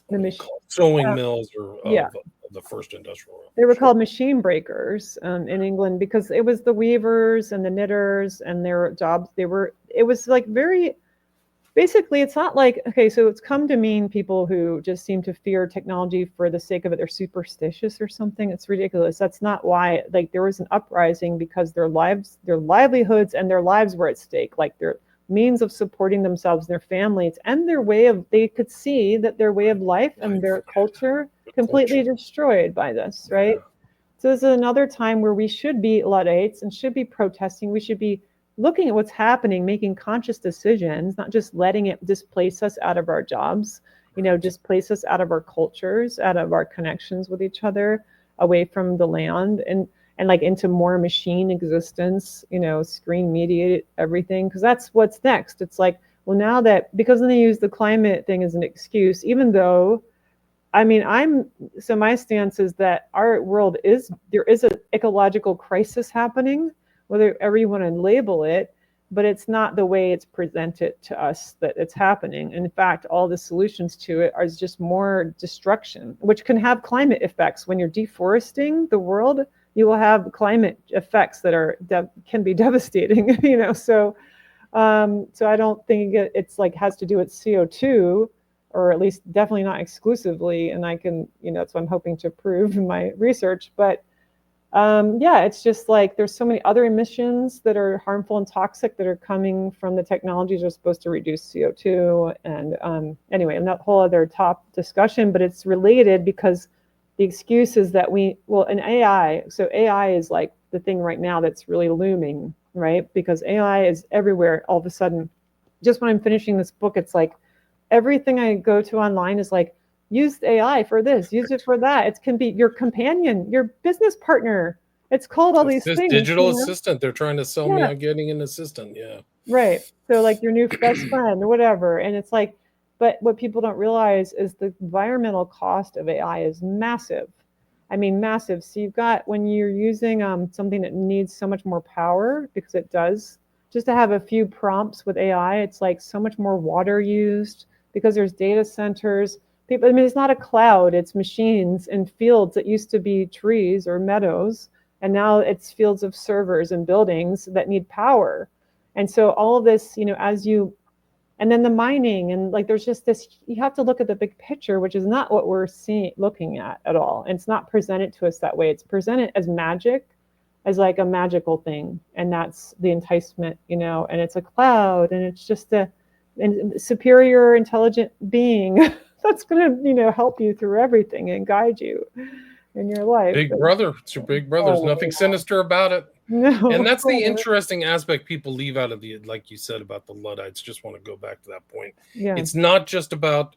The what do you machine, call it? Sewing mills, or yeah. of the first industrial They were revolution. called machine breakers in England, because it was the weavers and the knitters and their jobs. It was like very, basically, it's not like, okay, so it's come to mean people who just seem to fear technology for the sake of it. They're superstitious or something. It's ridiculous. That's not why. Like, there was an uprising because their livelihoods and their lives were at stake. Like, their means of supporting themselves, their families, and they could see that their way of life and their culture completely destroyed by this, right? Yeah. So this is another time where we should be Luddites and should be protesting. We should be looking at what's happening, making conscious decisions, not just letting it displace us out of our jobs, displace us out of our cultures, out of our connections with each other, away from the land, and like into more machine existence, screen mediated everything, because that's what's next. It's like, well, now that, because then they use the climate thing as an excuse, even though, I mean, my stance is that our world there is an ecological crisis happening, whatever you want to label it, but it's not the way it's presented to us that it's happening. In fact, all the solutions to it are just more destruction, which can have climate effects. When you're deforesting the world, you will have climate effects that can be devastating. So I don't think it's like has to do with CO2, or at least definitely not exclusively. And I can, that's what I'm hoping to prove in my research. But yeah, it's just like there's so many other emissions that are harmful and toxic that are coming from the technologies that are supposed to reduce CO2. And anyway, and that whole other top discussion, but it's related because the excuse is that in AI, so AI is like the thing right now that's really looming, right? Because AI is everywhere all of a sudden. Just when I'm finishing this book, it's like everything I go to online is like, use AI for this, use it for that. It can be your companion, your business partner. It's called all these things. Digital assistant. They're trying to sell me on getting an assistant. Yeah. Right. So like your new best friend or whatever. And it's like, but what people don't realize is the environmental cost of AI is massive. I mean, massive. So you've got, when you're using something that needs so much more power, because it does, just to have a few prompts with AI, it's like so much more water used because there's data centers. People, I mean, it's not a cloud, it's machines and fields that used to be trees or meadows. And now it's fields of servers and buildings that need power. And so all of this, and then the mining, and like there's just this, you have to look at the big picture, which is not what we're looking at all. And it's not presented to us that way. It's presented as magic, as like a magical thing. And that's the enticement, and it's a cloud, and it's just a superior intelligent being that's going to help you through everything and guide you in your life. Big brother. It's your big brother. There's nothing sinister about it. No. And that's the interesting aspect people leave out of like you said about the Luddites. Just want to go back to that point. Yeah. It's not just about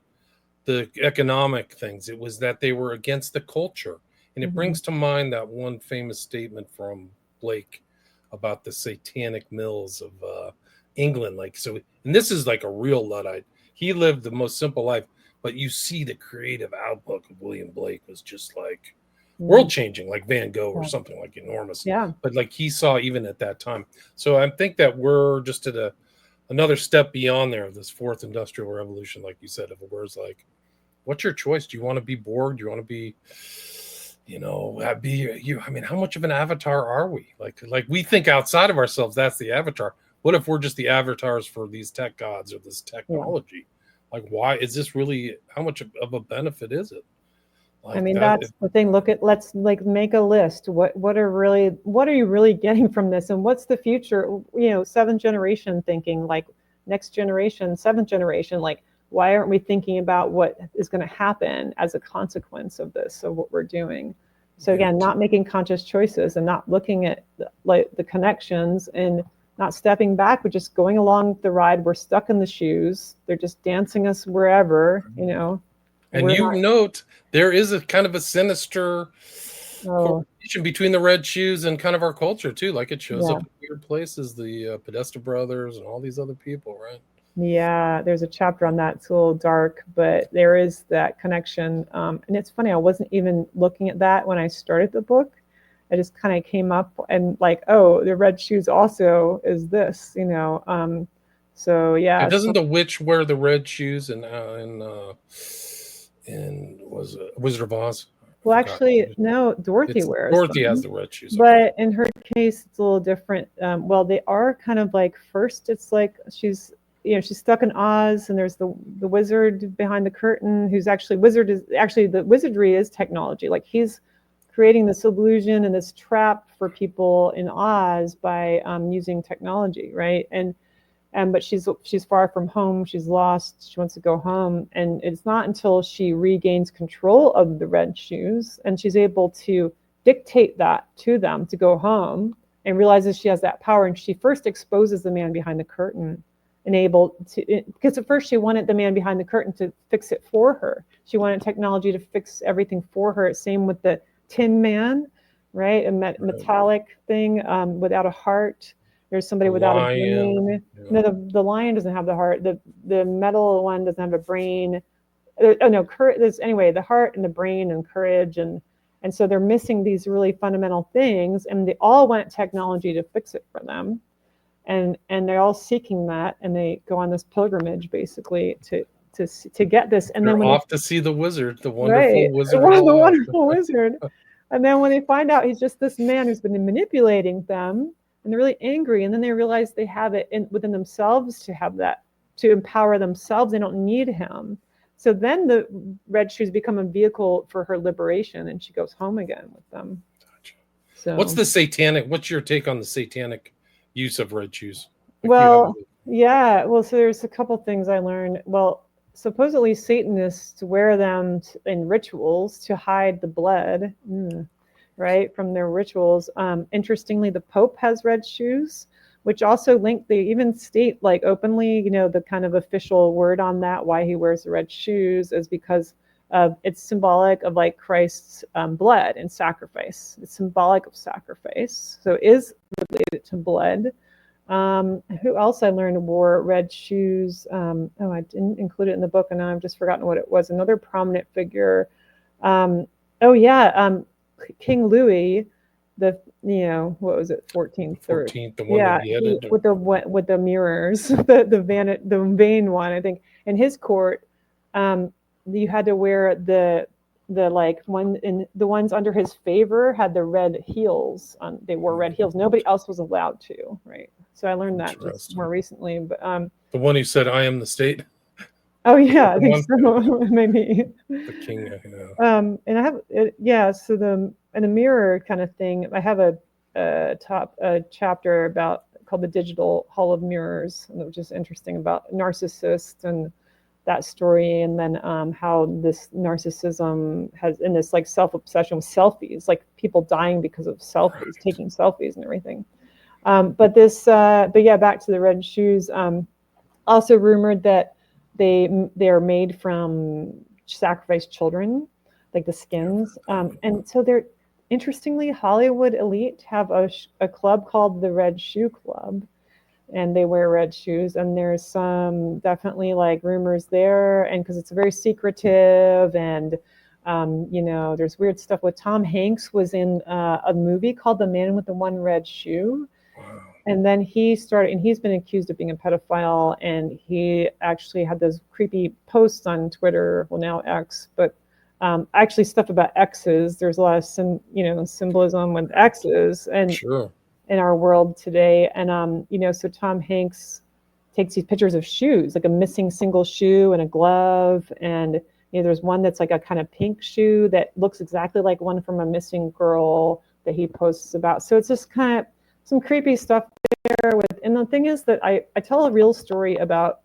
the economic things. It was that they were against the culture. And it brings to mind that one famous statement from Blake about the satanic mills of England. Like, so, and this is like a real Luddite. He lived the most simple life, but you see the creative outlook of William Blake was just like world changing, like Van Gogh or something like enormous. Yeah. But like he saw even at that time. So I think that we're just at another step beyond there of this fourth industrial revolution, like you said, of words like, what's your choice? Do you want to be Borg? Do you want to be, I mean, how much of an avatar are we? Like we think outside of ourselves, that's the avatar. What if we're just the avatars for these tech gods or this technology? Yeah. Like, why is this really, how much of a benefit is it? Like I mean, that's the thing. Let's like make a list. What are you really getting from this? And what's the future? Seventh generation thinking, like next generation, seventh generation, like, why aren't we thinking about what is going to happen as a consequence of this, of what we're doing? So again, not making conscious choices and not looking at like the connections and not stepping back, but just going along the ride. We're stuck in the shoes. They're just dancing us wherever, And note there is a kind of a sinister correlation between the red shoes and kind of our culture too. Like it shows up in weird places, the Podesta brothers and all these other people, right? Yeah, there's a chapter on that. It's a little dark, but there is that connection. And it's funny, I wasn't even looking at that when I started the book. I just kind of came up and like, oh, the red shoes also is this, So yeah. Doesn't the witch wear the red shoes in was it Wizard of Oz? Well, actually, no, Dorothy wears Dorothy has the red shoes. But in her case, it's a little different. Well, they are kind of like, first, it's like she's stuck in Oz, and there's the wizard behind the curtain who's actually the wizardry is technology. Like he's creating this illusion and this trap for people in Oz by using technology, right? But she's far from home. She's lost. She wants to go home, and it's not until she regains control of the red shoes and she's able to dictate that to them to go home and realizes she has that power. And she first exposes the man behind the curtain, because at first she wanted the man behind the curtain to fix it for her. She wanted technology to fix everything for her. Same with the Tin Man, right? A metallic thing without a heart. There's somebody without a brain. Yeah. No, the lion doesn't have the heart. The metal one doesn't have a brain. There's the heart and the brain and courage, and And so they're missing these really fundamental things, and they all want technology to fix it for them. And they're all seeking that, and they go on this pilgrimage basically to get this. And They're then when off to see the wizard, the right, wonderful Wizard of the Oz. wonderful wizard. And then when they find out he's just this man who's been manipulating them, and they're really angry, and then they realize they have it within themselves to have that, to empower themselves. They don't need him. So then the red shoes become a vehicle for her liberation, and she goes home again with them. Gotcha. So what's your take on the satanic use of red shoes? Well, yeah. Well, so there's a couple things I learned. Well, supposedly Satanists wear them in rituals to hide the blood, right, from their rituals. Interestingly, the Pope has red shoes, which also they even state like openly, the kind of official word on that, why he wears the red shoes is because it's symbolic of like Christ's blood and sacrifice. It's symbolic of sacrifice. So it is related to blood. Who else I learned wore red shoes? I didn't include it in the book, and now I've just forgotten what it was. Another prominent figure. King Louis, what was it, 14th, the one that he with the mirrors, the vain one, I think. In his court, you had to wear the like one in the ones under his favor had the red heels on. They wore red heels. Nobody else was allowed to, right? So I learned that just more recently. But the one who said, "I am the state." Oh yeah, I think so. Maybe the king. Yeah. And I have So the mirror kind of thing. I have a chapter called the Digital Hall of Mirrors, which is interesting about narcissists and that story, and then how this narcissism has in this like self-obsession with selfies, like people dying because of selfies, taking selfies and everything. But back to the red shoes. Also rumored that they are made from sacrificed children, like the skins. And so they're interestingly, Hollywood elite have a club called the Red Shoe Club, and they wear red shoes. And there's some definitely like rumors there, and because it's very secretive, and there's weird stuff with Tom Hanks was in a movie called The Man with the One Red Shoe. Wow. And then he's been accused of being a pedophile, and he actually had those creepy posts on Twitter, well now X, but actually stuff about X's. There's a lot of symbolism with X's and in our world today. And so Tom Hanks takes these pictures of shoes, like a missing single shoe and a glove, and there's one that's like a kind of pink shoe that looks exactly like one from a missing girl that he posts about. So it's just kind of some creepy stuff there and the thing is that I tell a real story about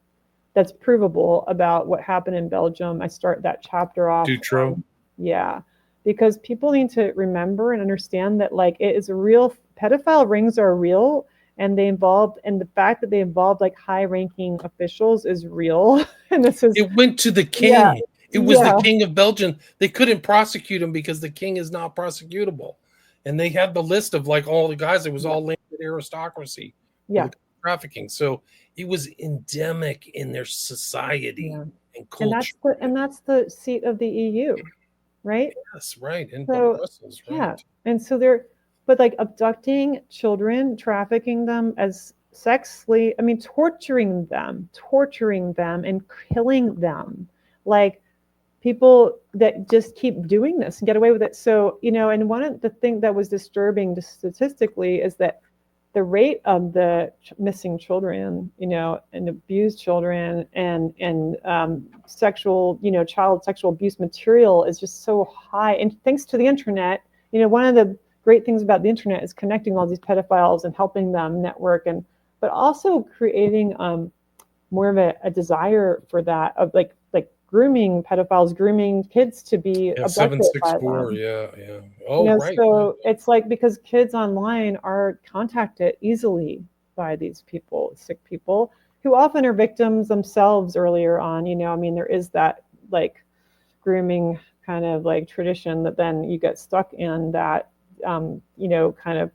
that's provable about what happened in Belgium. I start that chapter off. Dutroux. Because people need to remember and understand that like it is a real, pedophile rings are real, and the fact that they involved like high-ranking officials is real. And it went to the king. Yeah, it was the king of Belgium. They couldn't prosecute him because the king is not prosecutable. And they had the list of like all the guys. It was all landed aristocracy. Yeah. Trafficking. So it was endemic in their society and culture. And that's the seat of the EU, right? Yes, right. In Brussels, right. Yeah. And so but like abducting children, trafficking them as sex slave, torturing them and killing them. Like people that just keep doing this and get away with it. So, and one of the things that was disturbing statistically is that the rate of the missing children, and abused children and sexual, child sexual abuse material is just so high. And thanks to the internet, one of the great things about the internet is connecting all these pedophiles and helping them network, but also creating more of a desire for that, of like grooming pedophiles, grooming kids to be abducted by them. Yeah. Oh, right. So it's like because kids online are contacted easily by these people, sick people, who often are victims themselves earlier on. There is that like grooming kind of like tradition that then you get stuck in that, kind of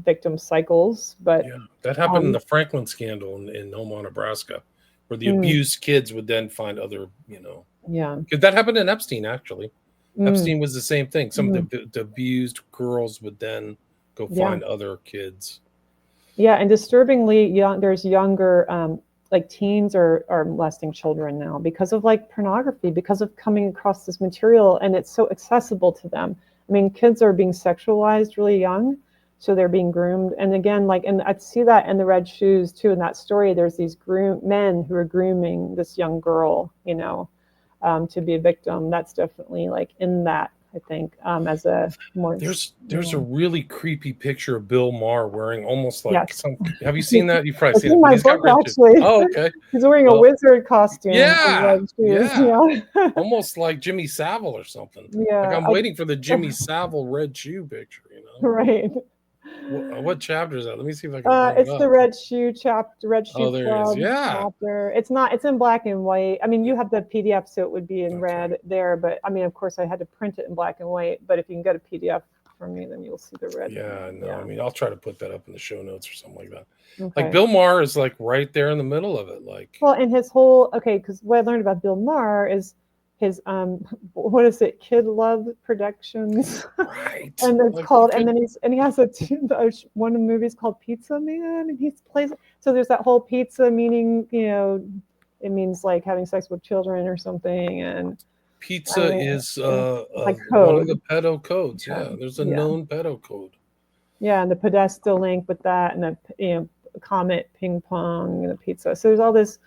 victim cycles. But that happened in the Franklin scandal in Omaha, Nebraska, where the abused kids would then find other, because that happened in Epstein, actually. Epstein was the same thing. Some Mm. of the abused girls would then go Yeah. find other kids. Yeah, and disturbingly young, there's younger, like teens are molesting children now because of like pornography, because of coming across this material and it's so accessible to them. I mean, kids are being sexualized really young, so they're being groomed. And again, like, and I see that in the Red Shoes too. In that story, there's these men who are grooming this young girl, to be a victim. That's definitely like in that, I think, as a more. There's a really creepy picture of Bill Maher wearing almost like Yes. some. Have you seen that? You've probably It's seen in it, but my he's got book, red shoes. actually. Oh, okay. He's wearing a Well, wizard costume and yeah, red shoes. Yeah. almost like Jimmy Savile or something. Like Yeah. I'm waiting for the Jimmy Savile red shoe picture. Right. What chapter is that? Let me see if I can bring it It's the up. Red Shoe chapter, Red Shoe Oh, there it is. Club Yeah. chapter. It's in black and white. I mean, you have the PDF, so it would be in Okay. red there. But I mean, of course, I had to print it in black and white. But if you can get a PDF from me, then you'll see the red. Yeah, no, Yeah. I mean, I'll try to put that up in the show notes or something like that. Okay. Like Bill Maher is like right there in the middle of it. Like, well, and his whole because what I learned about Bill Maher is his what is it, Kid Love Productions, right? and it's like, called, and then he has one of the movies called Pizza Man, and he plays. So there's that whole pizza meaning, it means like having sex with children or something, and pizza is like one of code. the pedo codes. Yeah, there's a known pedo code. Yeah, and the pedestal link with that, and the comet ping pong and the pizza. So there's all this.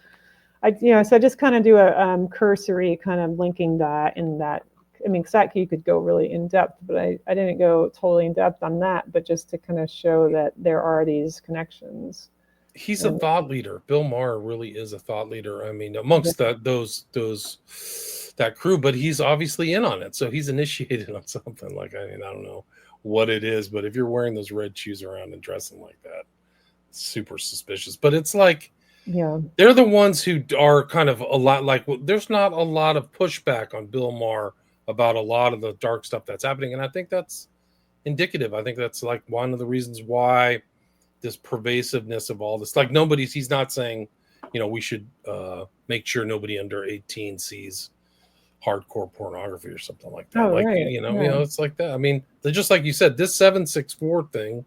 So I just kind of do a cursory kind of linking that in that. I mean, because you could go really in depth, but I didn't go totally in depth on that, but just to kind of show that there are these connections. He's a thought leader. Bill Maher really is a thought leader. I mean, amongst that crew, but he's obviously in on it. So he's initiated on something. Like, I mean, I don't know what it is, but if you're wearing those red shoes around and dressing like that, it's super suspicious. But it's like, they're the ones who are kind of a lot like, there's not a lot of pushback on Bill Maher about a lot of the dark stuff that's happening. And I think that's indicative. I think that's like one of the reasons why this pervasiveness of all this, like he's not saying, we should make sure nobody under 18 sees hardcore pornography or something like that. It's like that. I mean, just like you said, this 764 thing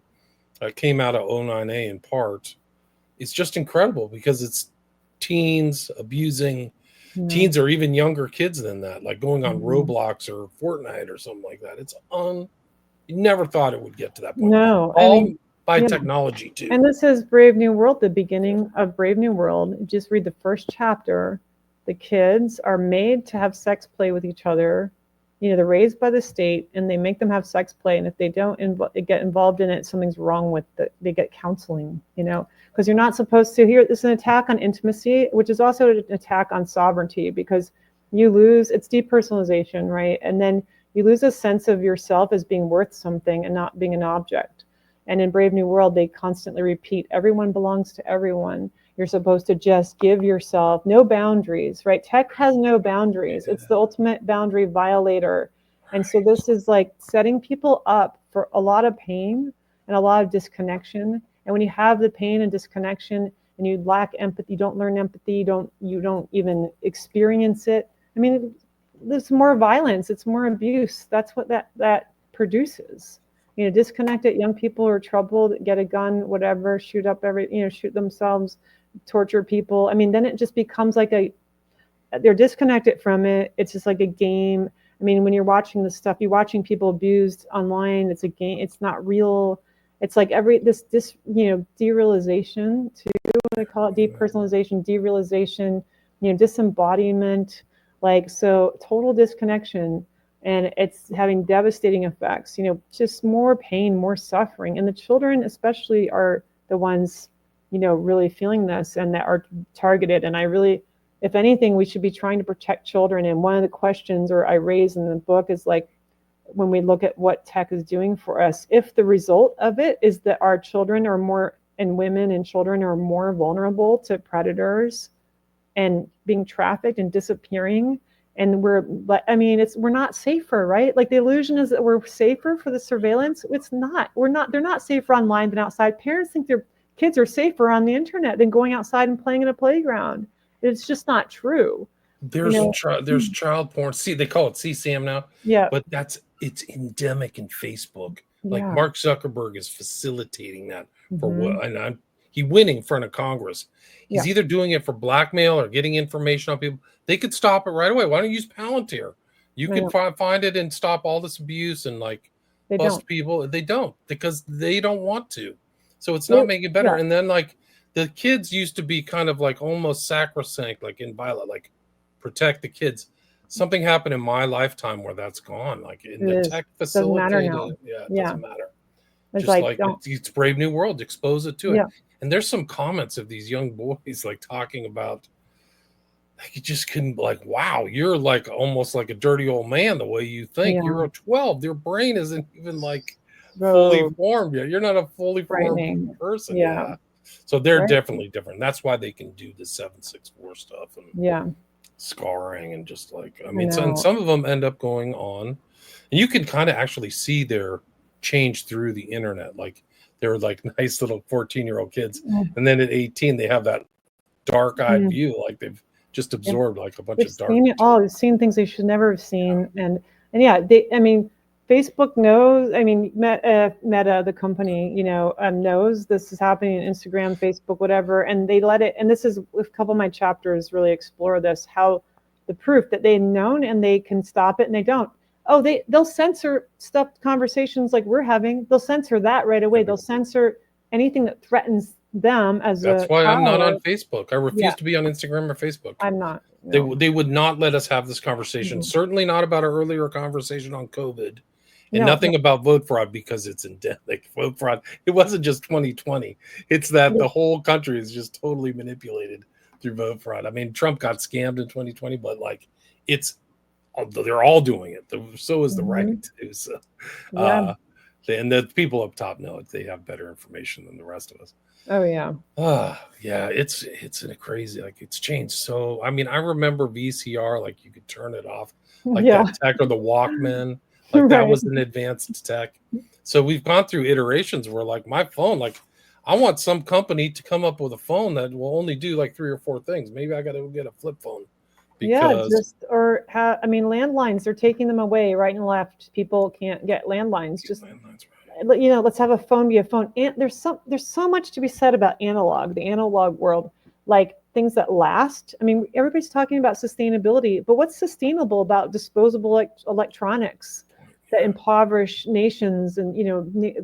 came out of 09A in part. It's just incredible because it's teens abusing teens or even younger kids than that, like going on Roblox or Fortnite or something like that. It's you never thought it would get to that point. No, all by technology too. And this is Brave New World, the beginning of Brave New World. Just read the first chapter. The kids are made to have sex play with each other. They're raised by the state and they make them have sex play. And if they don't get involved in it, something's wrong with it. They get counseling, because you're not supposed to hear. This is an attack on intimacy, which is also an attack on sovereignty, because you lose, it's depersonalization, right? And then you lose a sense of yourself as being worth something and not being an object. And in Brave New World, they constantly repeat, everyone belongs to everyone. You're supposed to just give yourself no boundaries, right? Tech has no boundaries. It's the ultimate boundary violator. And so this is like setting people up for a lot of pain and a lot of disconnection. And when you have the pain and disconnection and you lack empathy, you don't learn empathy, you don't even experience it. I mean, there's more violence, it's more abuse. That's what that produces. Disconnected young people are troubled, get a gun, whatever, shoot themselves, torture people. I mean, then it just becomes like they're disconnected from it. It's just like a game. I mean, when you're watching this stuff, you're watching people abused online. It's a game. It's not real. It's like this derealization too. What I call it, depersonalization, derealization. Disembodiment. Like, so total disconnection. And it's having devastating effects, just more pain, more suffering. And the children especially are the ones, really feeling this and that are targeted. And if anything, we should be trying to protect children. And one of the questions I raise in the book is like, when we look at what tech is doing for us, if the result of it is that our children are more, and women and children are more vulnerable to predators and being trafficked and disappearing, and we're not safer, right? Like the illusion is that we're safer for the surveillance. It's not. They're not safer online than outside. Parents think their kids are safer on the internet than going outside and playing in a playground. It's just not true. There's there's child porn. See, they call it CSAM now. Yeah. But it's endemic in Facebook. Like Yeah. Mark Zuckerberg is facilitating that for Mm-hmm. what, and he winning in front of Congress. He's Yeah. either doing it for blackmail or getting information on people. They could stop it right away. Why don't you use Palantir? You I can know. find it and stop all this abuse and like They bust don't. people. They don't because they don't want to. So it's not making it better. Yeah. And then like the kids used to be kind of like almost sacrosanct, like in Violet, like protect the kids. Something happened in my lifetime where that's gone. Like in the tech Doesn't matter now. facilitated, yeah, it Yeah. doesn't matter. It's Just like, like don't. it's Brave New World, expose it to it. Yeah. And there's some comments of these young boys like talking about like you just couldn't like, wow, you're like almost like a dirty old man the way you think. Yeah. You're a 12. Your brain isn't even like fully So formed yet. You're not a fully formed frightening. person. Yeah. Yeah. So they're Right. definitely different. That's why they can do the 764 stuff and Yeah. scarring and just like I I mean know. some of them end up going on and you can kind of actually see their change through the internet. Like they're like nice little 14-year-old kids, Mm. and then at 18 they have that dark-eyed Mm. view, like they've just Yep. absorbed like a bunch They've of dark seen it all. They've seen things they should never have seen, and yeah, I mean, Facebook knows. I mean, Meta, the company, knows this is happening on Instagram, Facebook, whatever, and they let it. And this is a couple of my chapters really explore this, how the proof that they've known and they can stop it, and they don't. Oh, they'll censor stuff, conversations like we're having. They'll censor that right away. They'll censor anything that threatens them as That's a why I'm not power. on Facebook. I refuse Yeah. to be on Instagram or Facebook. I'm not. They No. they would not let us have this conversation. Mhm. Certainly not about our earlier conversation on COVID, and No. nothing about vote fraud because it's endemic. Vote fraud. It wasn't just 2020. It's that the whole country is just totally manipulated through vote fraud. I mean, Trump got scammed in 2020, but like they're all doing it. So is the right. Mhm. So, Yeah. and the people up top know it. They have better information than the rest of us. Oh yeah. Yeah, it's a crazy, like it's changed. So I mean, I remember VCR, like you could turn it off, like Yeah. that tech or the Walkman, like that was an advanced tech. So we've gone through iterations where like my phone, like I want some company to come up with a phone that will only do like 3 or 4 things. Maybe I got to get a flip phone. Because I mean, landlines, they're taking them away right and left. People can't get landlines. Just landlines, right. Let's have a phone be a phone. And there's so much to be said about the analog world, like things that last. I mean, everybody's talking about sustainability, but what's sustainable about disposable electronics that impoverish nations and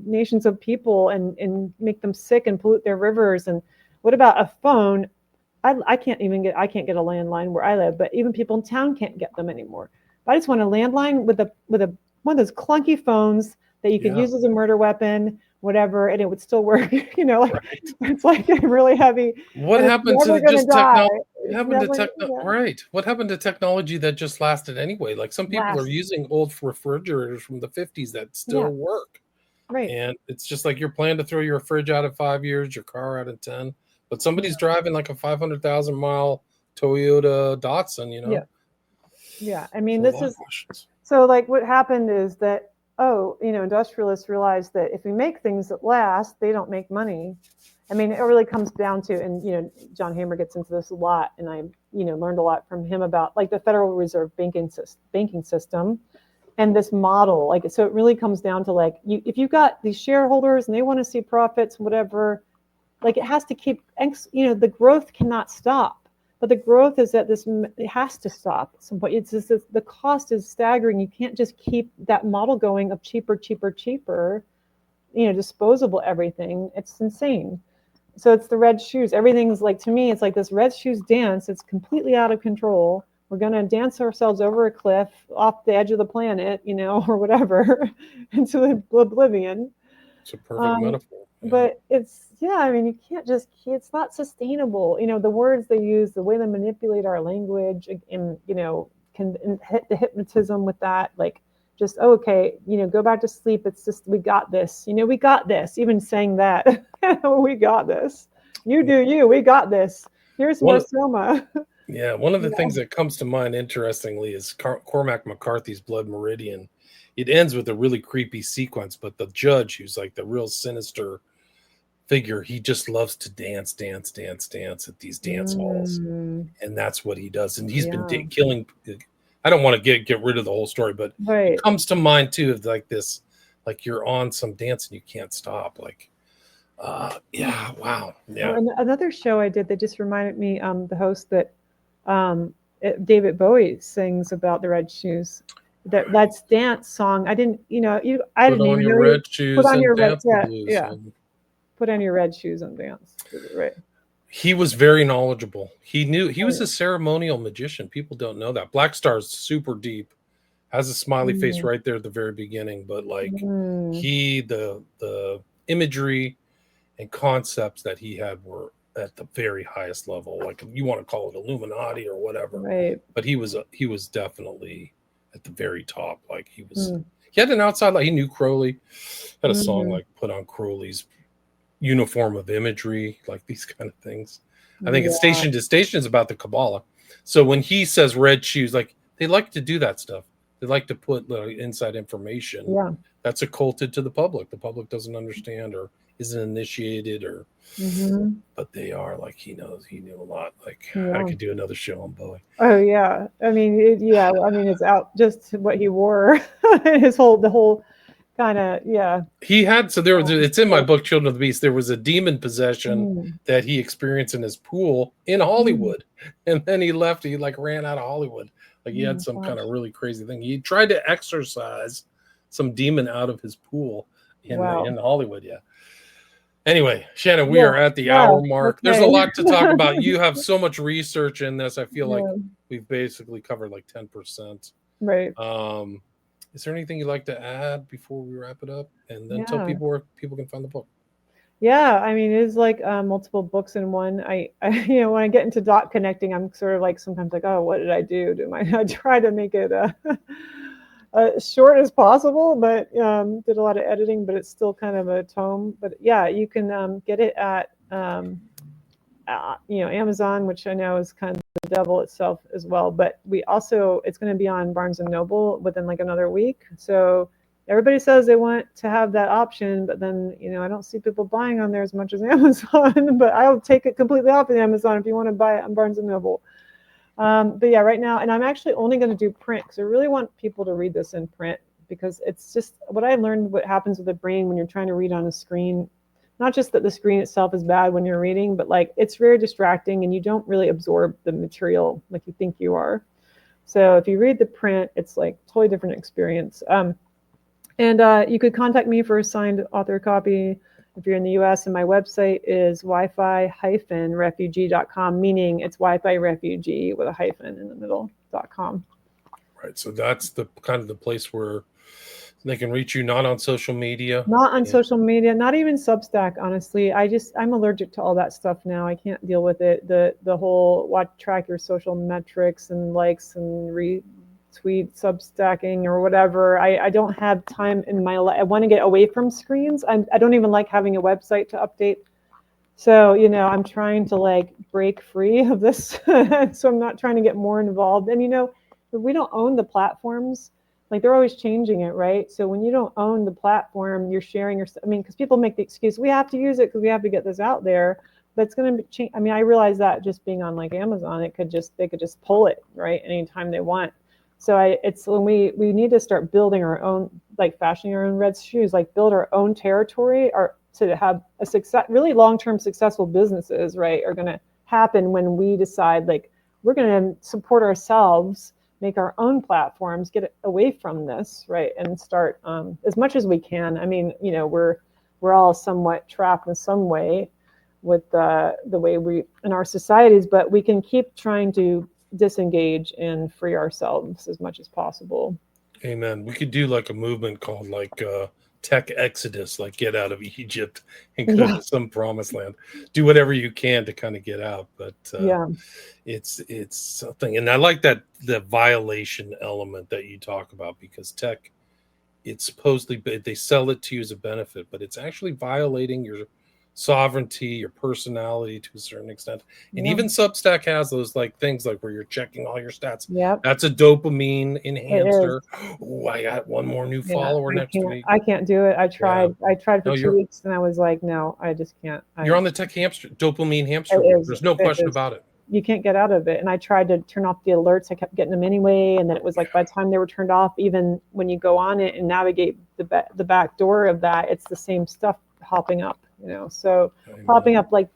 nations of people and make them sick and pollute their rivers? And what about a phone? I can't get a landline where I live, but even people in town can't get them anymore. But I just want a landline with one of those clunky phones that you could use as a murder weapon, whatever, and it would still work. It's like really heavy. What happened to just technology? Right. What happened to technology that just lasted anyway? Like some people are using old refrigerators from the 50s that still work. Right. And it's just like you're planning to throw your fridge out in 5 years, your car out in 10. But somebody's driving like a 500,000 mile Toyota Datsun, Yeah. I mean, this is so like what happened is that, industrialists realized that if we make things that last, they don't make money. I mean, it really comes down to, and, John Hamer gets into this a lot. And I, learned a lot from him about like the Federal Reserve banking system and this model. Like, so it really comes down to like, if you've got these shareholders and they want to see profits, whatever, like it has to keep, the growth cannot stop, but the growth is that it has to stop at some point. It's just the cost is staggering. You can't just keep that model going of cheaper, disposable everything. It's insane. So it's the red shoes. Everything's like, to me, it's like this red shoes dance. It's completely out of control. We're going to dance ourselves over a cliff off the edge of the planet, or whatever, into oblivion. It's a perfect metaphor. Yeah. But I mean, you can't it's not sustainable. The words they use, the way they manipulate our language, and, can hit the hypnotism with that, like just, okay, go back to sleep. It's just, we got this, we got this, even saying that, we got this. You do you, we got this. Here's more Soma. Yeah. One of the things that comes to mind, interestingly, is Cormac McCarthy's Blood Meridian. It ends with a really creepy sequence, but the judge, who's like the real sinister figure. He just loves to dance at these dance halls, and that's what he does. And he's been Yeah. killing. I don't want to get rid of the whole story, but Right. it comes to mind too of like this, like you're on some dance and you can't stop. Like, yeah, wow, yeah. Oh, and another show I did that just reminded me, the host that David Bowie sings about the red shoes. That's dance song. I didn't, I Put didn't on even your know you red put shoes on and your red, dance the yeah, blues. yeah. Put on your red shoes and dance. Right. He was very knowledgeable. He was Right. a ceremonial magician. People don't know that. Black Star's super deep, has a smiley face Mm, right there at the very beginning, but like mm, the imagery and concepts that he had were at the very highest level. Like you want to call it Illuminati or whatever, right. but he was definitely at the very top. Like Mm, he had an outside, like he knew Crowley, had a song mhm. like put on Crowley's uniform of imagery, like these kind of things. I think it's Yeah. Station to Station is about the Kabbalah. So when he says red shoes, like they like to do that stuff. They like to put inside information Yeah. that's occulted to the public. The public doesn't understand or isn't initiated, or Hmm. but they are like he knew a lot. Like I Yeah. could do another show on Bowie. Oh yeah. I mean, yeah. I mean, it's out just what he wore. The whole kind of, yeah. He had so there was it's in my So, book Children of the Beast. There was a demon possession mm, that he experienced in his pool in mm, Hollywood, and then he left. He like ran out of Hollywood. Like he oh had my some kind gosh. of really crazy thing. He tried to exorcise some demon out of his pool Wow. in Hollywood. Yeah. Anyway, Shannon, we Yeah. are at the Yeah. hour mark. There's a Okay. lot to talk about. You have so much research in this. I feel like Yeah. we've basically covered like 10%. Right. Um, is there anything you'd like to add before we wrap it up? And then tell Yeah. people where people can find the book. Yeah, I mean, it is like multiple books in one. When I get into dot connecting, I'm sort of like sometimes like, oh, what did I do? I try to make it as short as possible, but did a lot of editing, but it's still kind of a tome. But yeah, you can get it at Amazon, which I know is kind of the devil itself as well. But it's going to be on Barnes and Noble within like another week. So everybody says they want to have that option, but then I don't see people buying on there as much as Amazon. But I'll take it completely off of Amazon if you want to buy it on Barnes and Noble. But yeah, right now, and I'm actually only going to do print because I really want people to read this in print, because it's just what I learned. What happens with the brain when you're trying to read on a screen, not just that the screen itself is bad when you're reading, but like it's very distracting and you don't really absorb the material like you think you are. So if you read the print, it's like totally different experience. And you could contact me for a signed author copy if you're in the US, and my website is wifi-refugee.com, meaning it's Wi-Fi refugee with a hyphen in the middle.com. Right. So that's the kind of the place where they can reach you, not on social media. Not on social media, not even Substack, honestly. I'm allergic to all that stuff now. I can't deal with it. The whole track your social metrics and likes and retweet Substacking or whatever. I don't have time in my life. I want to get away from screens. I don't even like having a website to update. So, I'm trying to like break free of this. So I'm not trying to get more involved. And, we don't own the platforms. Like they're always changing it, right? So when you don't own the platform, you're sharing your, because people make the excuse, we have to use it because we have to get this out there. But it's going to change. I mean, I realize that just being on like Amazon, they could just pull it, right? Anytime they want. So it's when we need to start building our own, like fashioning our own red shoes, like build our own territory, or to have a success, really long-term successful businesses, right, are going to happen when we decide like we're going to support ourselves, make our own platforms, get away from this, right, and start as much as we can. I mean, we're all somewhat trapped in some way with the way we in our societies, but we can keep trying to disengage and free ourselves as much as possible. Amen. We could do like a movement called like tech exodus, like get out of Egypt and go Yeah. to some promised land. Do whatever you can to kind of get out, but Yeah. it's something. And I like that the violation element that you talk about, because tech, it's supposedly they sell it to you as a benefit, but it's actually violating your sovereignty, your personality to a certain extent. And Yeah. even Substack has those like things like where you're checking all your stats. Yep. That's a dopamine It is. enhancer. Oh, I got one more new Yeah, follower next week. I can't do it. I tried. Yeah. I tried for No, 2 weeks, and I was like, no, I just can't. you're on the tech hamster, dopamine hamster It wheel. is. There's no It question is. about it. You can't get out of it. And I tried to turn off the alerts. I kept getting them anyway, and then it was like by the time they were turned off, even when you go on it and navigate the back door of that, it's the same stuff hopping up. So popping up like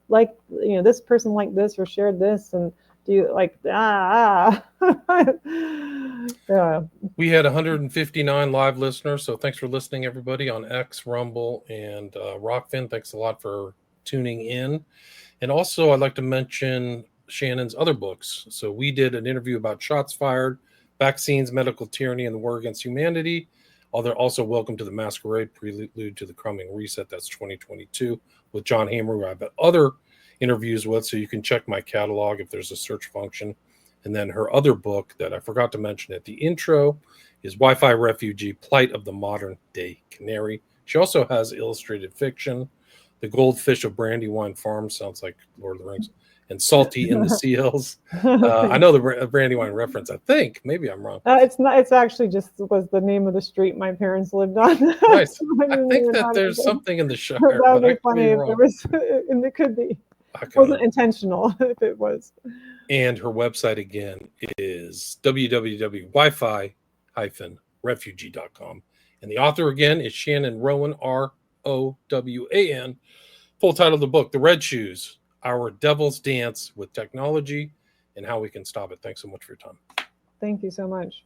this person liked this or shared this, and do you like yeah. We had 159 live listeners, so thanks for listening, everybody, on X, Rumble, and Rockfin. Thanks a lot for tuning in. And also, I'd like to mention Shannon's other books. So we did an interview about shots fired, vaccines, medical tyranny, and the war against humanity. Also, Welcome to the Masquerade, Prelude to the Coming Reset. That's 2022 with John Hamer, who I've had other interviews with. So you can check my catalog if there's a search function. And then her other book that I forgot to mention at the intro is Wi-Fi Refugee, Plight of the Modern Day Canary. She also has illustrated fiction. The Goldfish of Brandywine Farm sounds like Lord of the Rings. And Salty in the Sea Hills. I know the Brandywine reference, I think. Maybe I'm wrong. It's not. It's actually just was the name of the street my parents lived on. Nice. I think that there's something in the Shire. That would be funny if there was, and it could be. It wasn't intentional if it was. And her website again is www.wifi-refugee.com. And the author again is Shannon Rowan, Rowan. Full title of the book, The Red Shoes, Our Devil's Dance with Technology and How We Can Stop It. Thanks so much for your time. Thank you so much.